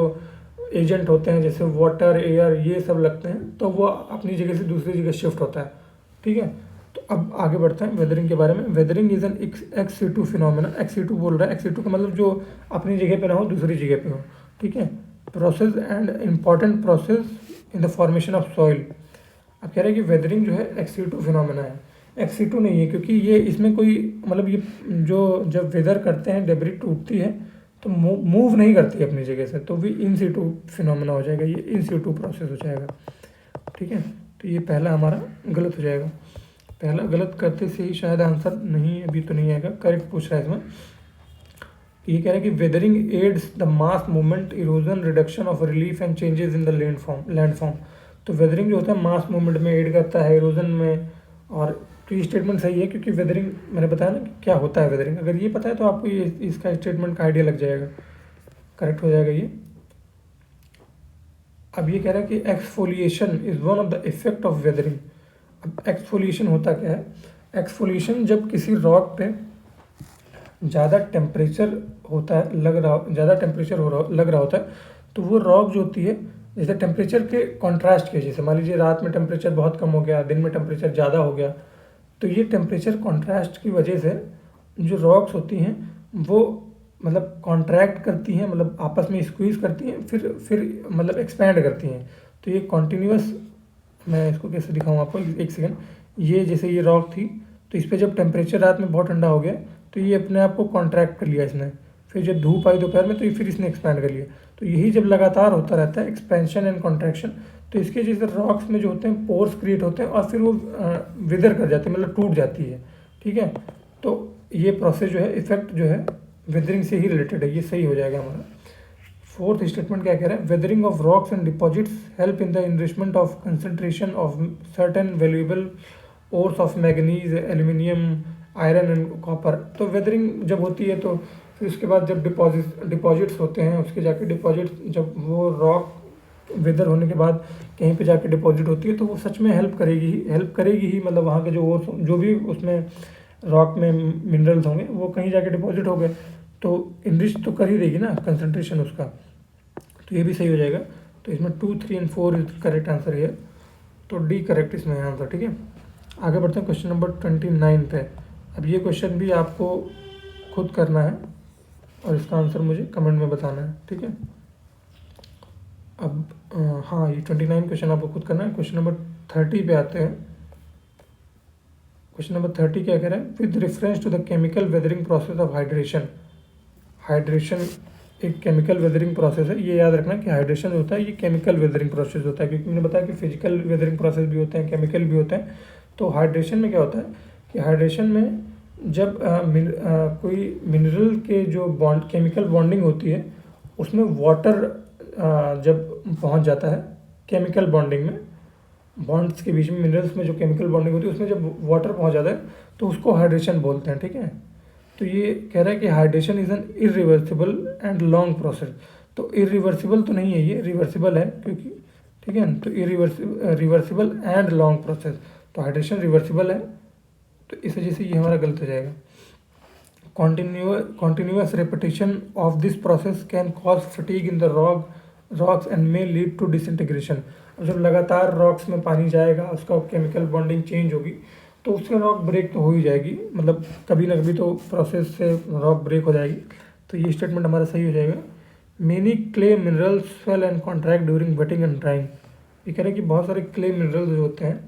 एजेंट होते हैं जैसे वाटर, एयर, ये सब लगते हैं, तो वो अपनी जगह से दूसरी जगह शिफ्ट होता है, ठीक है। तो अब आगे बढ़ते हैं वेदरिंग के बारे में। Weathering is an ex situ phenomena. Ex situ बोल रहा है, एक्स सी टू का मतलब जो अपनी जगह पे ना हो दूसरी जगह पे हो, ठीक है। Process and important process in the formation of soil. अब कह रहे हैं कि वेदरिंग जो है एक्स सी टू फिनोमेना है, एक्स सी टू नहीं है, क्योंकि ये इसमें कोई मतलब ये जो जब वेदर करते हैं डेबरी टूटती है तो मूव नहीं करती अपनी जगह से, तो भी इन सीटू फिनोमेना हो जाएगा, ये इन सीटू प्रोसेस हो जाएगा, ठीक है। तो ये पहला हमारा गलत हो जाएगा। पहला गलत करते से ही शायद आंसर नहीं, अभी तो नहीं आएगा, करेक्ट पूछ रहा है इसमें। ये कह रहा है कि weathering aids the mass movement, erosion, reduction of relief and changes in the landform. तो वेदरिंग जो होता है मास मूवमेंट में एड करता है, इरोजन में। और तो ये स्टेटमेंट सही है, क्योंकि वेदरिंग मैंने बताया ना कि क्या होता है वेदरिंग, अगर ये पता है तो आपको ये इसका स्टेटमेंट का आइडिया लग जाएगा, करेक्ट हो जाएगा ये। अब ये कह रहा है कि exfoliation is one of the effect of weathering. अब एक्सफोलिएशन होता क्या है? एक्सफोलिएशन जब किसी रॉक पे ज़्यादा टेम्परेचर होता है, ज़्यादा टेम्परेचर लग रहा होता है, तो वो रॉक जो होती है जैसे टेम्परेचर के कॉन्ट्रास्ट के, जैसे मान लीजिए रात में टेम्परेचर बहुत कम हो गया, दिन में टेम्परेचर ज़्यादा हो गया, तो ये टेम्परेचर कॉन्ट्रास्ट की वजह से जो रॉक्स होती हैं वो मतलब कॉन्ट्रैक्ट करती हैं, मतलब आपस में स्क्वीज़ करती हैं, फिर मतलब एक्सपैंड करती हैं। तो ये कॉन्टीन्यूअस, मैं इसको कैसे दिखाऊँ आपको, एक सेकेंड। ये जैसे ये रॉक थी, तो इस पर जब टेम्परेचर रात में बहुत ठंडा हो गया तो ये अपने आप को कॉन्ट्रैक्ट कर लिया इसने, फिर जब धूप आई दोपहर में तो ये फिर इसने एक्सपैंड कर लिया। तो यही जब लगातार होता रहता है एक्सपेंशन एंड कॉन्ट्रैक्शन, तो इसके जैसे रॉक्स में जो होते हैं पोर्स क्रिएट होते हैं और फिर वो विदर कर जाते हैं, मतलब टूट जाती है, ठीक है। तो ये प्रोसेस जो है, इफेक्ट जो है वेदरिंग से ही रिलेटेड है, ये सही हो जाएगा हमारा। फोर्थ स्टेटमेंट क्या कह रहा है? Weathering of rocks and deposits help in the enrichment of concentration of certain valuable ores of manganese, aluminium, iron and copper. तो वेदरिंग जब होती है तो फिर उसके बाद जब डिपॉजिट्स होते हैं, उसके जाके डिपॉजिट, जब वो रॉक वेदर होने के बाद कहीं पे जाके डिपॉजिट होती है तो वो सच में हेल्प करेगी ही, मतलब वहाँ के जो भी उसमें रॉक में मिनरल्स होंगे वो कहीं जाके डिपॉजिट हो गए तो इनरिच तो कर ही देगी ना कंसंट्रेशन उसका, तो ये भी सही हो जाएगा। तो इसमें 2, 3 and 4 इज करेक्ट आंसर है, तो डी करेक्ट इसमें आंसर, ठीक है। आगे बढ़ते हैं क्वेश्चन नंबर 29 पे। अब ये क्वेश्चन भी आपको खुद करना है और इसका आंसर मुझे कमेंट में बताना है, ठीक है। अब हाँ, ये 29 क्वेश्चन आपको खुद करना है। क्वेश्चन नंबर 30 पे आते हैं। क्वेश्चन नंबर 30 क्या कह रहा है? With reference to the chemical weathering process of hydration. Hydration एक केमिकल वेदरिंग प्रोसेस है, ये याद रखना कि हाइड्रेशन जो होता है ये केमिकल वेदरिंग प्रोसेस होता है, क्योंकि मैंने बताया कि फिजिकल वेदरिंग प्रोसेस भी होते हैं, केमिकल भी होते हैं। तो हाइड्रेशन में क्या होता है कि हाइड्रेशन में जब कोई मिनरल के जो केमिकल बॉन्डिंग होती है उसमें वाटर जब पहुंच जाता है केमिकल बॉन्डिंग में, बॉन्ड्स के बीच में मिनरल्स में जो केमिकल बॉन्डिंग होती है उसमें जब वाटर पहुंच जाता है तो उसको हाइड्रेशन बोलते हैं, ठीक है। तो ये कह रहा है कि hydration is an irreversible and long process. तो इरिवर्सिबल तो नहीं है, ये रिवर्सिबल है, क्योंकि ठीक है। तो रिवर्सिबल एंड लॉन्ग प्रोसेस, तो हाइड्रेशन रिवर्सिबल है, तो इस वजह से ये हमारा गलत हो जाएगा। continuous repetition of this process can cause fatigue in the rocks and may lead to disintegration। अब जब लगातार रॉक्स में पानी जाएगा, उसका केमिकल बॉन्डिंग चेंज होगी, तो उससे रॉक ब्रेक तो हो ही जाएगी, मतलब कभी ना कभी तो प्रोसेस से रॉक ब्रेक हो जाएगी। तो ये स्टेटमेंट हमारा सही हो जाएगा। Many clay minerals swell and contract during waiting and drawing. ये कह रहे हैं कि बहुत सारे क्ले मिनरल्स जो होते हैं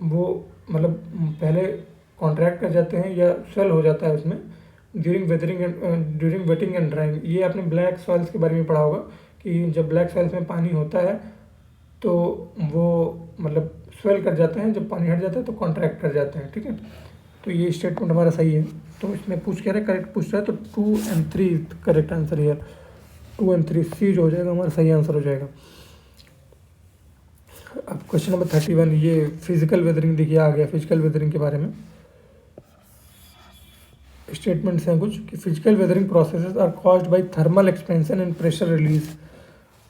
वो मतलब पहले कॉन्ट्रैक्ट कर जाते हैं या स्वेल हो जाता है उसमें ड्यूरिंग वेटिंग एंड ड्राइंग। ये आपने ब्लैक सॉइल्स के बारे में पढ़ा होगा कि जब ब्लैक सॉइल्स में पानी होता है तो वो मतलब स्वेल कर जाते हैं, जब पानी हट जाता है तो कॉन्ट्रैक्ट कर जाते हैं, ठीक है। तो ये स्टेटमेंट हमारा सही है। तो इसमें पूछ कह रहा है करेक्ट पूछ रहा है, तो 2 और 3 करेक्ट आंसर है यार। 2 और 3 सी जो हो जाएगा हमारा सही आंसर हो जाएगा। अब क्वेश्चन नंबर 31, ये फिजिकल वेदरिंग देखिए आ गया। फिजिकल वेदरिंग के बारे में स्टेटमेंट्स हैं कुछ कि physical weathering processes are caused by thermal expansion and pressure release.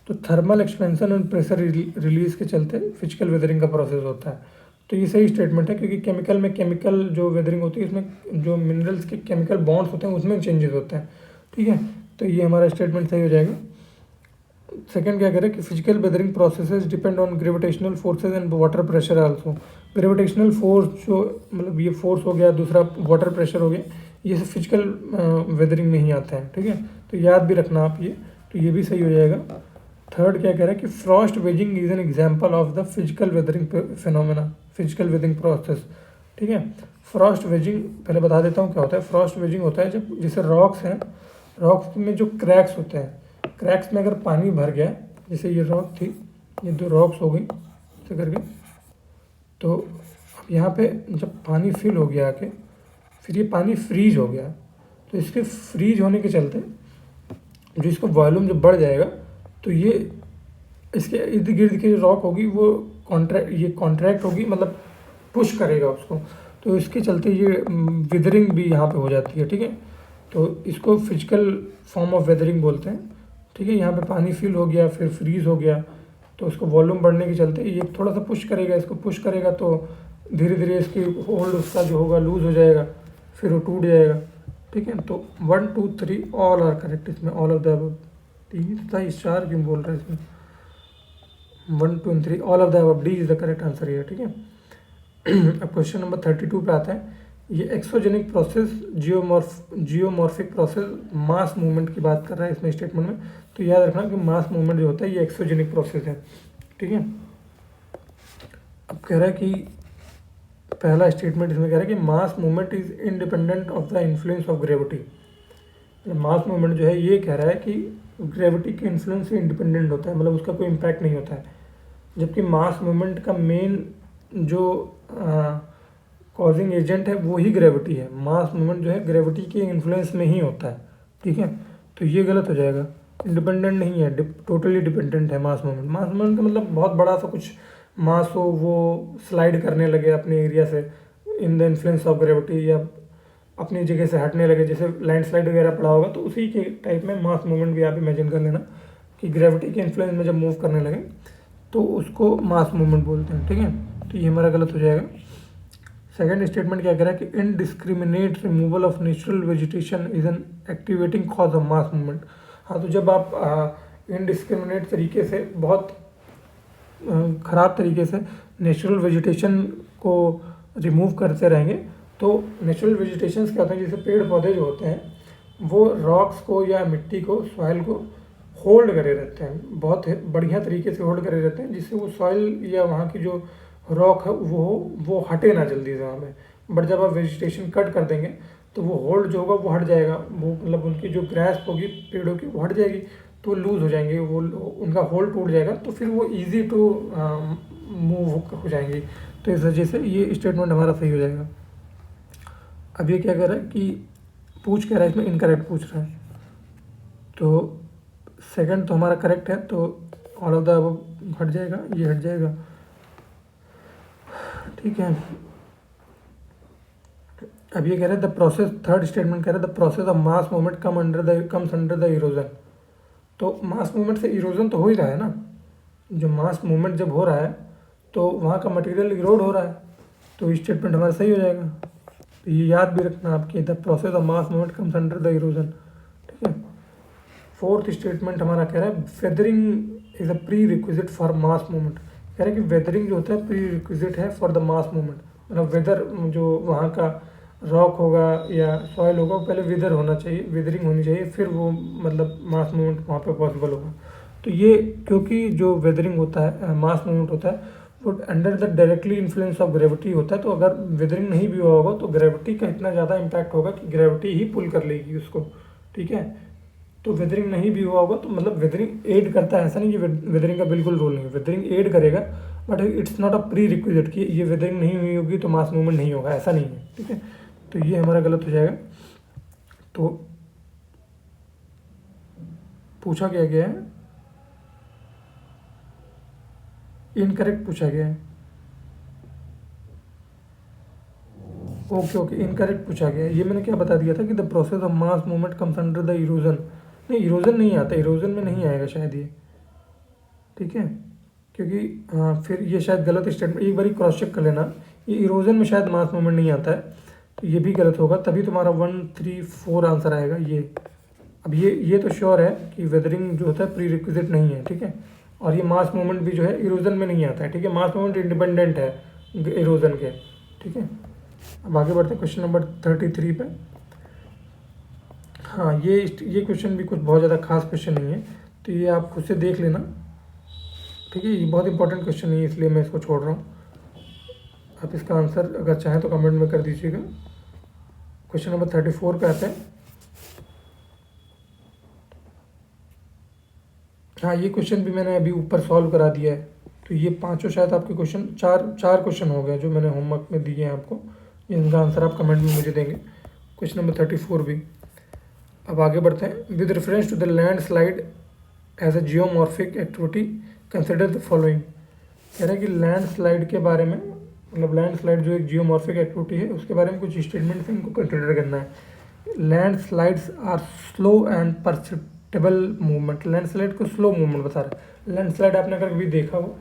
तो thermal expansion and pressure release के चलते फिजिकल वेदरिंग का प्रोसेस होता है। तो ये सही स्टेटमेंट है, क्योंकि केमिकल जो वेदरिंग होती है इसमें जो मिनरल्स के केमिकल बॉन्ड्स होते हैं उसमें चेंजेस होते हैं, ठीक है। तो ये हमारा स्टेटमेंट सही हो जाएगा। सेकंड क्या कह रहे हैं कि physical weathering processes depend on gravitational forces and water pressure also. Gravitational force जो मतलब ये फोर्स हो गया, दूसरा वाटर प्रेशर हो गया, ये सब फिजिकल वेदरिंग में ही आता है, ठीक है। तो याद भी रखना आप ये, तो ये भी सही हो जाएगा। थर्ड क्या कह रहा है कि Frost waging is an example of the physical weathering phenomena, physical weathering process, ठीक है। फ्रॉस्ट वेजिंग पहले बता देता हूँ क्या होता है। फ्रॉस्ट वेजिंग होता है जब जैसे रॉक्स हैं, रॉक्स में जो क्रैक्स होते हैं, क्रैक्स में अगर पानी भर गया, जैसे ये रॉक थी, ये 2 रॉक्स हो गई ऐसे करके, तो अब यहाँ पे जब पानी फिल हो गया आके, फिर ये पानी फ्रीज हो गया, तो इसके फ्रीज होने के चलते जो इसका वॉल्यूम जब बढ़ जाएगा, तो ये इसके इर्द गिर्द की जो रॉक होगी वो कॉन्ट्रैक्ट होगी, मतलब पुश करेगा उसको, तो इसके चलते ये वेदरिंग भी यहाँ पे हो जाती है, ठीक है। तो इसको फिजिकल फॉर्म ऑफ वेदरिंग बोलते हैं, ठीक है। यहाँ पे पानी फिल हो गया, फिर फ्रीज हो गया, तो उसको वॉल्यूम बढ़ने के चलते ये थोड़ा सा पुश करेगा, इसको पुश करेगा तो धीरे धीरे इसकी होल्ड उसका जो होगा लूज हो जाएगा, फिर वो टूट जाएगा, ठीक है। तो 1 2 3 ऑल आर करेक्ट इसमें, ऑल ऑफ द अबव। 3 तथा 4 क्यों बोल रहे हैं इसमें, 1 2 3 all of the above, D is the correct answer है, ठीक है। अब क्वेश्चन नंबर 32 पे आता है। ये exogenic process, geomorphic process, mass movement की बात कर रहा है इसमें स्टेटमेंट में। तो याद रखना कि मास मूवमेंट जो होता है ये एक्सोजेनिक प्रोसेस है, ठीक है। अब कह रहा है कि पहला स्टेटमेंट इसमें कह रहा है कि mass movement is independent of the influence of gravity. Mass movement जो है ये कह रहा है कि ग्रेविटी के इन्फ्लुएंस से इंडिपेंडेंट होता है, मतलब उसका कोई इम्पैक्ट नहीं होता है, जबकि मास मूवमेंट का मेन जो कॉजिंग एजेंट है वो ही ग्रेविटी है। मास मूवमेंट जो है ग्रेविटी के इन्फ्लुएंस में ही होता है, ठीक है। तो ये गलत हो जाएगा, इंडिपेंडेंट नहीं है, टोटली डिपेंडेंट है मास मूवमेंट। मास मूवमेंट का मतलब बहुत बड़ा सा कुछ मास हो, वो स्लाइड करने लगे अपने एरिया से in the influence of gravity, या अपनी जगह से हटने लगे, जैसे लैंडस्लाइड वगैरह पड़ा होगा, तो उसी के टाइप में मास मूवमेंट भी आप इमेजिन कर लेना कि ग्रेविटी के इन्फ्लुएंस में जब मूव करने लगे तो उसको मास मूवमेंट बोलते हैं, ठीक है। तो ये हमारा गलत हो जाएगा। सेकेंड स्टेटमेंट क्या कह रहा है कि indiscriminate removal of natural vegetation is an activating cause of mass movement. हाँ, तो जब आप इनडिस्क्रिमिनेट तरीके से, बहुत ख़राब तरीके से नेचुरल वेजिटेशन को रिमूव करते रहेंगे, तो नेचुरल वेजिटेशंस क्या होते हैं, जैसे पेड़ पौधे जो होते हैं वो रॉक्स को या मिट्टी को, सॉइल को होल्ड करे रहते हैं, बहुत बढ़िया तरीके से होल्ड करे रहते हैं, जिससे वो सॉइल या वहाँ की जो रॉक है वो हटे ना जल्दी से वहाँ पे। बट जब आप वेजिटेशन कट कर देंगे तो वो होल्ड जो होगा वो हट जाएगा, वो मतलब उनकी जो ग्रास्प होगी पेड़ों की वो हट जाएगी, तो लूज़ हो जाएंगे, वो उनका होल्ड टूट जाएगा, तो फिर वो ईजी टू मूव हो जाएंगी। तो इस वजह से ये स्टेटमेंट हमारा सही हो जाएगा। अब ये क्या कर रहा है कि पूछ कह रहा है इसमें इनकरेक्ट पूछ रहा है, तो सेकंड तो हमारा करेक्ट है, तो ऑल ऑफ द हट जाएगा, ये हट जाएगा, ठीक है। अब ये कह रहे हैं द प्रोसेस, थर्ड स्टेटमेंट कह रहा है the process of mass movement comes under the erosion. तो मास मूवमेंट से इरोजन तो हो ही रहा है ना, जो मास मूवमेंट जब हो रहा है तो वहाँ का मटेरियल इरोड हो रहा है, तो स्टेटमेंट हमारा सही हो जाएगा। तो ये याद भी रखना आपकी, the process of mass movement comes under the erosion. ठीक है। फोर्थ स्टेटमेंट हमारा कह रहा है weathering is a pre requisite for mass movement. कह रहा है कि वेदरिंग जो होता है प्री रिक्विजिट है फॉर द मास मूवमेंट। मतलब वेदर जो वहाँ का रॉक होगा या सॉइल होगा वो पहले वेदर होना चाहिए, वेदरिंग होनी चाहिए, फिर वो मतलब मास मूवमेंट वहाँ पे पॉसिबल होगा। तो ये क्योंकि जो वेदरिंग होता है मास मूवमेंट होता है वो under the directly influence of gravity होता है। तो अगर वेदरिंग नहीं भी हुआ होगा तो ग्रेविटी का इतना ज़्यादा इम्पैक्ट होगा कि ग्रेविटी ही पुल कर लेगी उसको। ठीक है। तो वेदरिंग नहीं भी हुआ होगा तो मतलब वेदरिंग एड करता है, ऐसा नहीं कि वेदरिंग का बिल्कुल रोल नहीं है, वेदरिंग एड करेगा, but it's not a pre requisite कि ये वेदरिंग नहीं हुई होगी तो मास मूवमेंट नहीं होगा, ऐसा नहीं है। ठीक है। तो ये हमारा गलत हो जाएगा। तो पूछा क्या गया है, इनकरेक्ट पूछा गया है। ओके इनकरेक्ट पूछा गया है। ये मैंने क्या बता दिया था कि the process of mass movement comes under the erosion. नहीं, इरोजन नहीं आता, इरोजन में नहीं आएगा शायद ये। ठीक है। क्योंकि फिर ये शायद गलत स्टेटमेंट, एक बार क्रॉस चेक कर लेना, ये इरोजन में शायद मास मूवमेंट नहीं आता है, तो ये भी गलत होगा। तभी तुम्हारा 1, 3, 4 आंसर आएगा ये। अब ये तो श्योर है कि वेदरिंग जो होता है प्री रिक्विजिट नहीं है। ठीक है। और ये मास मूवमेंट भी जो है इरोजन में नहीं आता है। ठीक है। मास मूवमेंट इंडिपेंडेंट है इरोजन के। ठीक है। अब आगे बढ़ते हैं क्वेश्चन नंबर 33 पे। हाँ, ये क्वेश्चन भी कुछ बहुत ज़्यादा खास क्वेश्चन नहीं है, तो ये आप खुद से देख लेना। ठीक है। ये बहुत इंपॉर्टेंट क्वेश्चन नहीं है इसलिए मैं इसको छोड़ रहा हूँ। आप इसका आंसर अगर चाहें तो कमेंट में कर दीजिएगा। क्वेश्चन नंबर 34 पे आते हैं। हाँ, ये क्वेश्चन भी मैंने अभी ऊपर सॉल्व करा दिया है। तो ये पांचों शायद आपके क्वेश्चन, चार क्वेश्चन हो गए जो मैंने होमवर्क में दिए हैं आपको, इनका आंसर आप कमेंट में मुझे देंगे। क्वेश्चन नंबर 34 भी। अब आगे बढ़ते हैं। With reference to the landslide as a geomorphic activity consider the following. कह रहा है कि लैंड स्लाइड के बारे में, मतलब लैंड स्लाइड जो एक जियोमॉर्फिक एक्टिविटी है उसके बारे में कुछ स्टेटमेंट्स इनको कंसिडर करना है। Landslides are slow and perceptible movement. Landslide को स्लो मूवमेंट बता रहा है। लैंड स्लाइड आपने अगर कभी देखा हो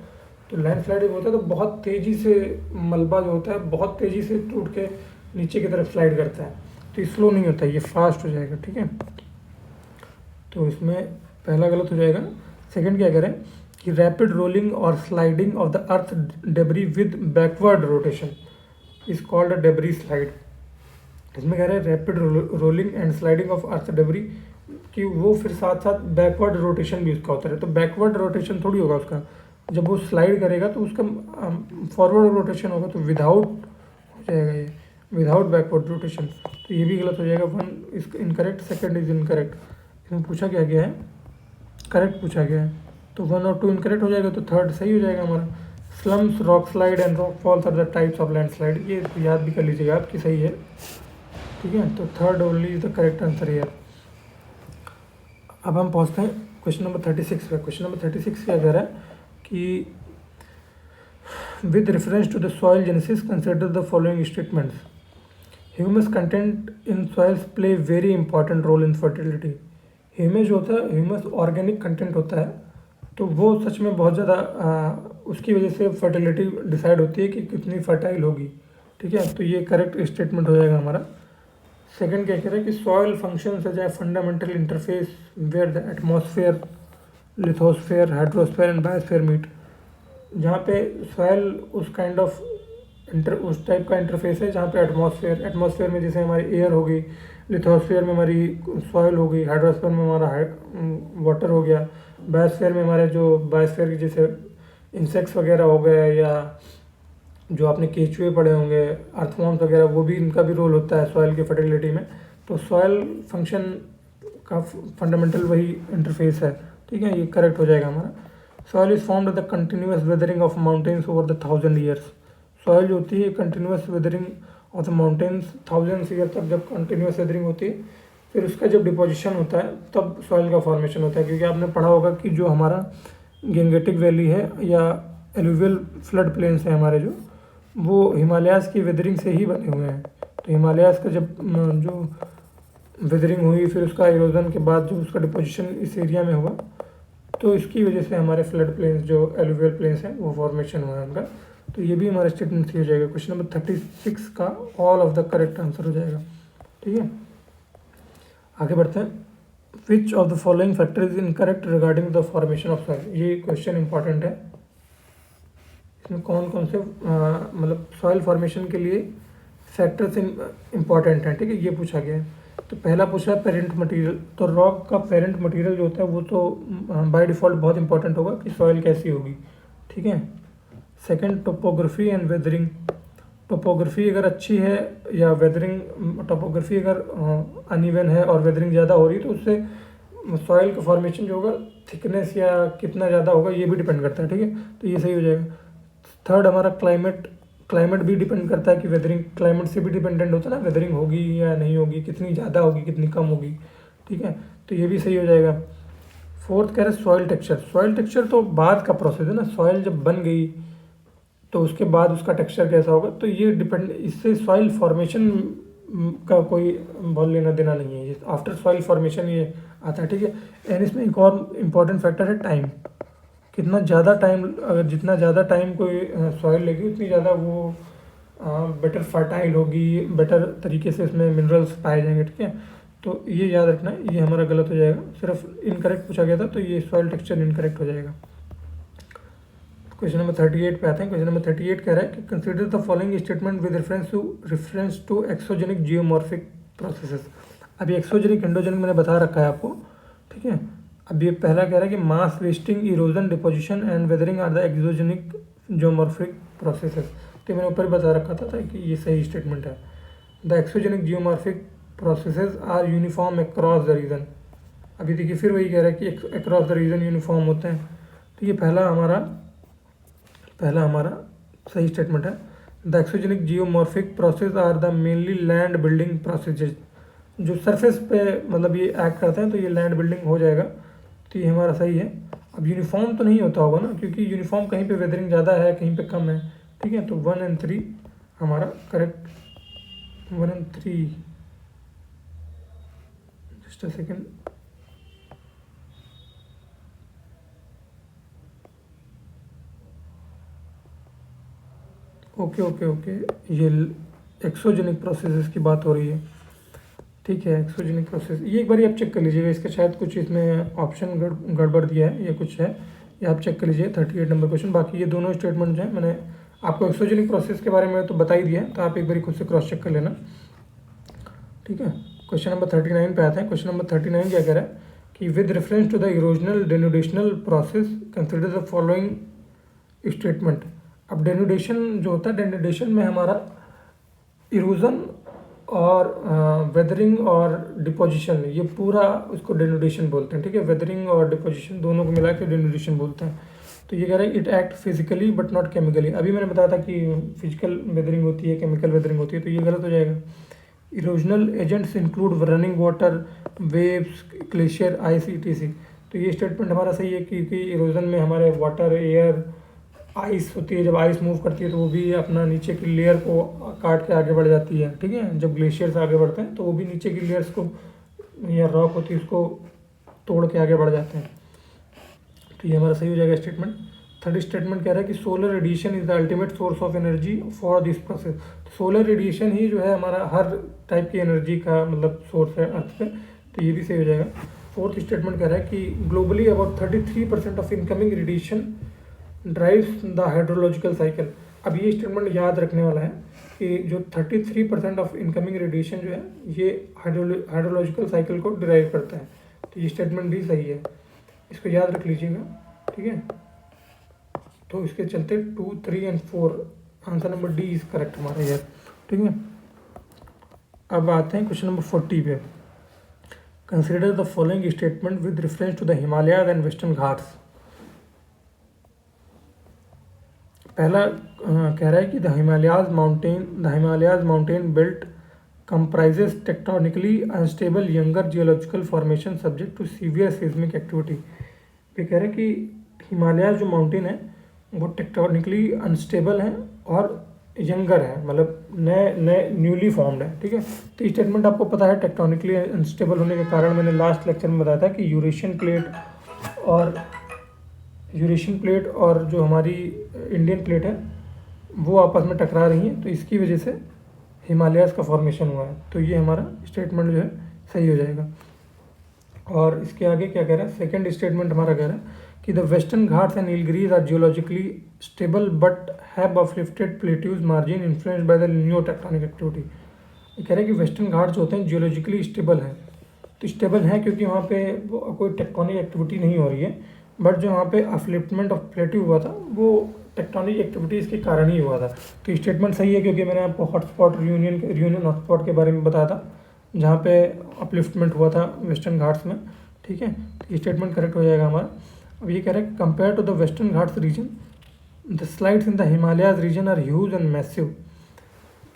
तो लैंड स्लाइड होता है तो बहुत तेज़ी से मलबा जो होता है बहुत तेज़ी से टूट के नीचे की तरफ स्लाइड करता है, तो ये स्लो नहीं होता, ये फास्ट हो जाएगा। ठीक है। तो इसमें पहला गलत हो जाएगा। सेकंड क्या करें कि रैपिड रोलिंग और sliding of the earth debris with backward rotation is called a debris slide. इसमें कह रहे हैं rapid rolling and sliding of earth debris कि वो फिर साथ साथ बैकवर्ड रोटेशन भी उसका होता है। तो बैकवर्ड रोटेशन थोड़ी होगा उसका, जब वो स्लाइड करेगा तो उसका फॉरवर्ड रोटेशन होगा, तो विदाउट हो जाएगा ये, विदाउट बैकवर्ड रोटेशन। तो ये भी गलत हो जाएगा। 1 is incorrect, second is incorrect. इसमें पूछा क्या गया है, करेक्ट पूछा गया है, तो 1 और 2 इनकरेक्ट हो जाएगा, तो थर्ड सही हो जाएगा हमारा। Slumps, rock slide and rock falls are the types of landslide. ये याद भी कर लीजिएगा आपकी, सही है। ठीक है। तो third only is the correct answer है। अब हम पहुँचते हैं क्वेश्चन नंबर 36 पे। क्वेश्चन नंबर 36 क्या कह रहा है कि with reference to the soil genesis consider the following statements. Humus content in soils play very important role in fertility. Humus जो होता है, ह्यूमस ऑर्गेनिक कंटेंट होता है, तो वो सच में बहुत ज़्यादा उसकी वजह से फर्टिलिटी डिसाइड होती है कि कितनी फर्टाइल होगी। ठीक है। तो ये करेक्ट स्टेटमेंट हो जाएगा हमारा। सेकंड क्या कह रहा है कि soil functions as a fundamental interface where the atmosphere, lithosphere, hydrosphere and biosphere meet. जहाँ पे सॉइल उस काइंड ऑफ उस टाइप का इंटरफेस है जहाँ पे एटमॉस्फेयर में जैसे हमारी एयर होगी, लिथोस्फेयर में हमारी सॉइल होगी, हाइड्रोस्फेयर में हमारा वाटर हो गया, बायोस्फेयर में हमारे जो बायोस्फेयर की जैसे इंसेक्ट्स वगैरह हो गए, या जो आपने केचुए पढ़े होंगे, अर्थवॉर्म्स वगैरह, वो भी, इनका भी रोल होता है सॉइल की फर्टिलिटी में। तो सॉइल फंक्शन का फंडामेंटल वही इंटरफेस है। ठीक है। ये करेक्ट हो जाएगा हमारा। Soil is formed the continuous weathering of mountains over the 1000 years. Soil जो होती है continuous weathering of the mountains 1000 year तक जब कंटिन्यूस वेदरिंग होती है, फिर उसका जब डिपोजिशन होता है तब सॉइल का फॉर्मेशन होता है। क्योंकि आपने पढ़ा होगा कि जो हमारा गेंगेटिक वैली है या एलुवियल फ्लड प्लेन्स है हमारे, वो हिमालयाज़ की वेदरिंग से ही बने हुए हैं। तो हिमालयाज़ का जब जो वेदरिंग हुई, फिर उसका इरोजन के बाद जो उसका डिपोजिशन इस एरिया में हुआ, तो इसकी वजह से हमारे फ्लड प्लेन्स जो एलुवियल प्लेन्स हैं वो फॉर्मेशन हुआ है उनका। तो ये भी हमारा स्टेटमेंट सही हो जाएगा। क्वेश्चन नंबर 36 का all of the correct answer हो जाएगा। ठीक है, आगे बढ़ते हैं। Which of the following factor is incorrect regarding the formation of soil. ये क्वेश्चन इंपॉर्टेंट है। इसमें कौन कौन से मतलब सॉइल फॉर्मेशन के लिए फैक्टर्स इंपॉर्टेंट हैं, ठीक है, ये पूछा गया है। तो पहला पूछा है पेरेंट मटेरियल। तो रॉक का पेरेंट मटेरियल जो होता है वो तो बाय डिफ़ॉल्ट बहुत इंपॉर्टेंट होगा कि सॉइल कैसी होगी। ठीक है। Second, topography and weathering. Topography अगर अच्छी है या वेदरिंग, टोपोग्राफी अगर अनइवन है और वेदरिंग ज़्यादा हो रही है तो उससे सॉइल का फॉर्मेशन जो होगा थिकनेस या कितना ज़्यादा होगा ये भी डिपेंड करता है। ठीक है, तो ये सही हो जाएगा। थर्ड हमारा क्लाइमेट भी डिपेंड करता है कि वेदरिंग, क्लाइमेट से भी डिपेंडेंट होता है ना, वेदरिंग होगी या नहीं होगी, कितनी ज़्यादा होगी कितनी कम होगी। ठीक है, तो ये भी सही हो जाएगा। फोर्थ कह रहे सॉइल टेक्सचर। सॉइल टेक्सचर तो बाद का प्रोसेस है ना, सॉइल जब बन गई तो उसके बाद उसका टेक्सचर कैसा होगा, तो ये डिपेंड, इससे सॉइल फॉर्मेशन का कोई बहुत लेना देना नहीं है, आफ्टर सॉइल फॉर्मेशन ये आता है। ठीक है, एंड इसमें एक और इम्पॉर्टेंट फैक्टर है टाइम। कितना ज़्यादा टाइम, अगर जितना ज़्यादा टाइम कोई सॉइल लेगी उतनी ज़्यादा वो बेटर फर्टाइल होगी, बेटर तरीके से इसमें मिनरल्स पाए जाएंगे। ठीक है, तो ये याद रखना है, ये हमारा गलत हो जाएगा। सिर्फ इनकरेक्ट पूछा गया था तो ये सॉइल टेक्सचर इनकरेक्ट हो जाएगा। क्वेश्चन नंबर 38 पे आते हैं। क्वेश्चन नंबर 38 कह रहा है कि consider the following statement with reference to exogenic geomorphic processes. अभी एक्सोजेनिक एंडोजेनिक मैंने बता रखा है आपको। ठीक है, अब ये पहला कह रहा है कि mass wasting, erosion, deposition and weathering are the exogenic geomorphic processes. तो मैंने ऊपर बता रखा था कि ये सही स्टेटमेंट है। The exogenic geomorphic processes are uniform across the region. अभी देखिए फिर वही कह रहा है कि अक्रॉस द रीजन यूनिफॉर्म होते हैं। तो ये पहला हमारा सही स्टेटमेंट है। The exogenic geomorphic process are the mainly land building processes. जो सरफेस पे मतलब ये एक्ट करते हैं तो ये लैंड बिल्डिंग हो जाएगा, तो ये हमारा सही है। अब यूनिफॉर्म तो नहीं होता होगा ना, क्योंकि यूनिफॉर्म कहीं पे वेदरिंग ज़्यादा है कहीं पे कम है। ठीक है, तो 1 और 3 हमारा करेक्ट। 1 और 3, जस्ट अ सेकेंड। ओके, ये एक्सोजेनिक प्रोसेसेस की बात हो रही है। ठीक है, एक्सोजेनिक प्रोसेस ये एक बार आप चेक कर लीजिएगा, इसका शायद कुछ इसमें ऑप्शन गड़बड़ दिया है या कुछ है, ये आप चेक कर लीजिए। 38 नंबर क्वेश्चन। बाकी ये दोनों स्टेटमेंट जो है मैंने आपको एक्सोजेनिक प्रोसेस के बारे में तो बता ही दिया है, तो आप एक बार खुद से क्रॉस चेक कर लेना। ठीक है, क्वेश्चन नंबर 39 पे आते हैं। क्वेश्चन नंबर 39 क्या कह रहा है कि with reference to the erosional denudational process consider the following statement. अब डेनुडेशन जो होता है, डेनुडेशन में हमारा इरोजन और वेदरिंग और डिपोजिशन, ये पूरा उसको डेनुडेशन बोलते हैं। ठीक है, वेदरिंग और डिपोजिशन दोनों को मिला के डेनुडेशन बोलते हैं। तो ये कह रहा है it act physically but not chemically. अभी मैंने बताया था कि फिजिकल वेदरिंग होती है, केमिकल वेदरिंग होती है, तो ये गलत हो जाएगा। Erosional agents include running water, waves, glacier, ice, ETC। तो ये स्टेटमेंट हमारा सही है, क्योंकि इरोजन में हमारे वाटर, एयर, आइस होती है। जब आइस मूव करती है तो वो भी अपना नीचे की लेयर को काट के आगे बढ़ जाती है। ठीक है, जब ग्लेशियर्स आगे बढ़ते हैं तो वो भी नीचे की लेयर्स को, या रॉक होती है उसको तोड़ के आगे बढ़ जाते हैं। तो ये हमारा सही हो जाएगा स्टेटमेंट। थर्ड स्टेटमेंट कह रहा है कि solar radiation is the ultimate source of energy for this process. Solar radiation ही जो है हमारा हर टाइप की एनर्जी का मतलब सोर्स है अर्थ पे, तो ये भी सही हो जाएगा। फोर्थ स्टेटमेंट कह रहा है कि globally about 33% of incoming radiation drives the hydrological cycle. अब ये स्टेटमेंट याद रखने वाला है कि जो 33% ऑफ इनकमिंग रेडिएशन जो है ये हाइड्रोलॉजिकल साइकिल को ड्राइव करता है। तो ये स्टेटमेंट भी सही है, इसको याद रख लीजिएगा। ठीक है, तो इसके चलते 2, 3 और 4 answer number D is correct हमारा यार। ठीक है, अब आते हैं क्वेश्चन नंबर 40 पे। Consider the following statement with reference to the Himalayas and Western Ghats. पहला कह रहा है कि the Himalayas mountain belt comprises tectonically unstable younger geological formation subject to severe seismic activity. ये कह रहे हैं कि हिमालय जो माउंटेन है वो टेक्टोनिकली अनस्टेबल है और यंगर है, मतलब नए न्यूली फॉर्म्ड है। ठीक है, तो स्टेटमेंट आपको पता है टेक्टोनिकली अनस्टेबल होने के कारण मैंने लास्ट लेक्चर में बताया था कि यूरेशियन प्लेट और यूरेशियन प्लेट और जो हमारी इंडियन प्लेट है वो आपस में टकरा रही हैं, तो इसकी वजह से हिमालयाज़ का फॉर्मेशन हुआ है। तो ये हमारा स्टेटमेंट जो है सही हो जाएगा। और इसके आगे क्या कह रहा है, सेकंड स्टेटमेंट हमारा कह रहा है कि the Western Ghats and Nilgiris are geologically stable but have uplifted plateaus margin influenced by the lineo tectonic activity. ये कह रहे हैं कि वेस्टर्न घाट जो होते हैं जियोलॉजिकली स्टेबल हैं, तो स्टेबल है क्योंकि वहाँ पे कोई टेक्टोनिक एक्टिविटी नहीं हो रही है, बट जो वहाँ पे अपलिफ्टमेंट ऑफ प्लेट्यू हुआ था वो टेक्टोनिक एक्टिविटीज़ के कारण ही हुआ था। तो स्टेटमेंट सही है क्योंकि मैंने आपको हॉटस्पॉट रियूनियन हॉटस्पॉट के बारे में बताया था जहाँ पे अपलिफ्टमेंट हुआ था वेस्टर्न घाट्स में। ठीक है, तो ये स्टेटमेंट करेक्ट हो जाएगा हमारा। अब ये कह रहे हैं compare to the Western Ghats region the slides in the Himalayas region are huge and massive.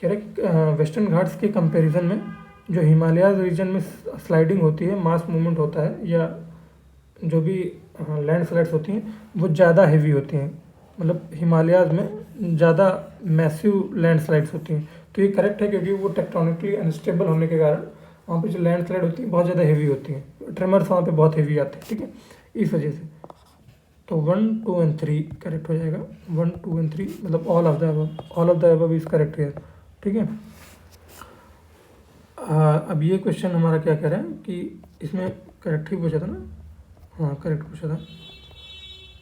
कह रहे वेस्टर्न घाट्स के कंपैरिजन में जो हिमालयाज रीजन में स्लाइडिंग होती है, मास मूवमेंट होता है, या जो भी लैंड स्लाइड्स होती हैं वो ज़्यादा हेवी होती हैं, मतलब हिमालयाज में ज़्यादा मैसिव लैंड स्लाइड्स होती हैं। तो ये करेक्ट है क्योंकि वो टेक्टोनिकली अनस्टेबल होने के कारण वहाँ पे जो लैंड स्लाइड होती है बहुत ज़्यादा हेवी होती हैं, ट्रेमर्स वहाँ पे बहुत हेवी आते हैं। ठीक है, इस वजह से तो 1, 2 एंड 3 करेक्ट हो जाएगा। 1, 2 एंड 3 मतलब all of the above is correct है। ठीक है, अब ये क्वेश्चन हमारा क्या कह रहा है कि इसमें करेक्ट ही पूछा था ना, हाँ करेक्ट पूछा था।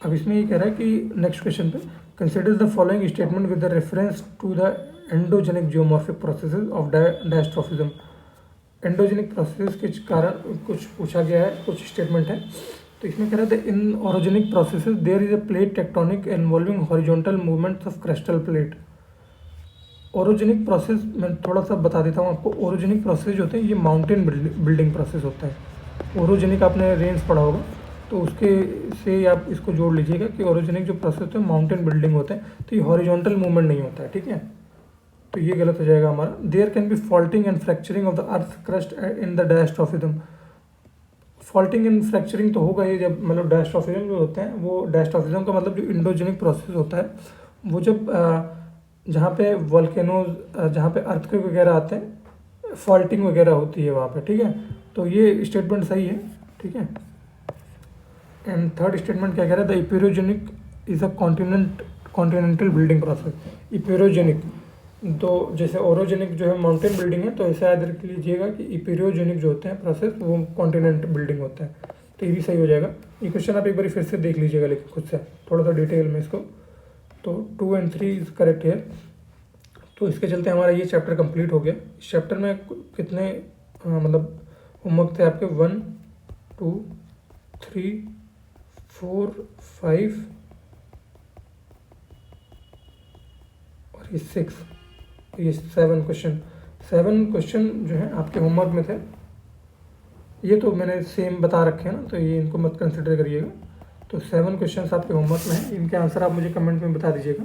अब इसमें ये कह रहा है कि नेक्स्ट क्वेश्चन पे consider the following statement with the reference to the endogenic geomorphic processes of diastrophism. Endogenic process के कारण कुछ पूछा गया है, कुछ स्टेटमेंट है। तो इसमें कह रहा है in orogenic processes there is a plate tectonic involving horizontal movements of crustal plate. Orogenic process मैं थोड़ा सा बता देता हूँ आपको। ओरोजेनिक प्रोसेस जो होते हैं ये माउंटेन बिल्डिंग प्रोसेस होता है। ओरोजेनिक आपने रेंज पढ़ा होगा, तो उसके से आप इसको जोड़ लीजिएगा कि ओरोजेनिक जो प्रोसेस होते हैं माउंटेन बिल्डिंग होते हैं, तो ये हॉरिजॉन्टल मूवमेंट नहीं होता है। ठीक है, तो ये गलत हो जाएगा हमारा। There can be faulting and fracturing of the earth crust in the diastrophism. Faulting and fracturing तो होगा ही जब, मतलब डायस्ट्रोफिज्म जो होते हैं वो, डायस्ट्रोफिज्म का मतलब जो इंडोजेनिक प्रोसेस होता है वो जब जहाँ पे वॉल्केनोज, जहाँ पे अर्थक्वेक वगैरह आते हैं, फॉल्टिंग वगैरह होती है वहाँ पे। ठीक है, तो ये स्टेटमेंट सही है। ठीक है, एंड थर्ड स्टेटमेंट क्या कह रहा है, the epeirogenic is a continental building process. Epeirogenic, तो जैसे ओरोजेनिक जो है माउंटेन बिल्डिंग है, तो ऐसा याद रख लीजिएगा कि इपेरोजेनिक जो होते हैं प्रोसेस वो कॉन्टिनेंट बिल्डिंग होता है। तो ये भी सही हो जाएगा। ये क्वेश्चन आप एक बार फिर से देख लीजिएगा लेकिन खुद से थोड़ा सा डिटेल में इसको। तो 2 एंड 3 इज करेक्ट है। तो इसके चलते हमारा ये चैप्टर कंप्लीट हो गया। इस चैप्टर में कितने मतलब होमवर्क थे आपके, 1, 2, 3, 4, 5 और ये 6, ये 7 क्वेश्चन। 7 क्वेश्चन जो है आपके होमवर्क में थे। ये तो मैंने सेम बता रखे हैं ना, तो ये इनको मत कंसिडर करिएगा। तो 7 क्वेश्चंस आपके होमवर्क में हैं, इनके आंसर आप मुझे कमेंट में बता दीजिएगा।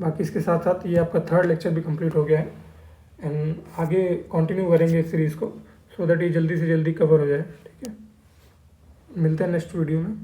बाकी इसके साथ साथ ये आपका 3rd लेक्चर भी कंप्लीट हो गया है, एंड आगे कंटिन्यू करेंगे इस सीरीज़ को, सो दैट ये जल्दी से जल्दी कवर हो जाए। ठीक है, मिलते हैं नेक्स्ट वीडियो में।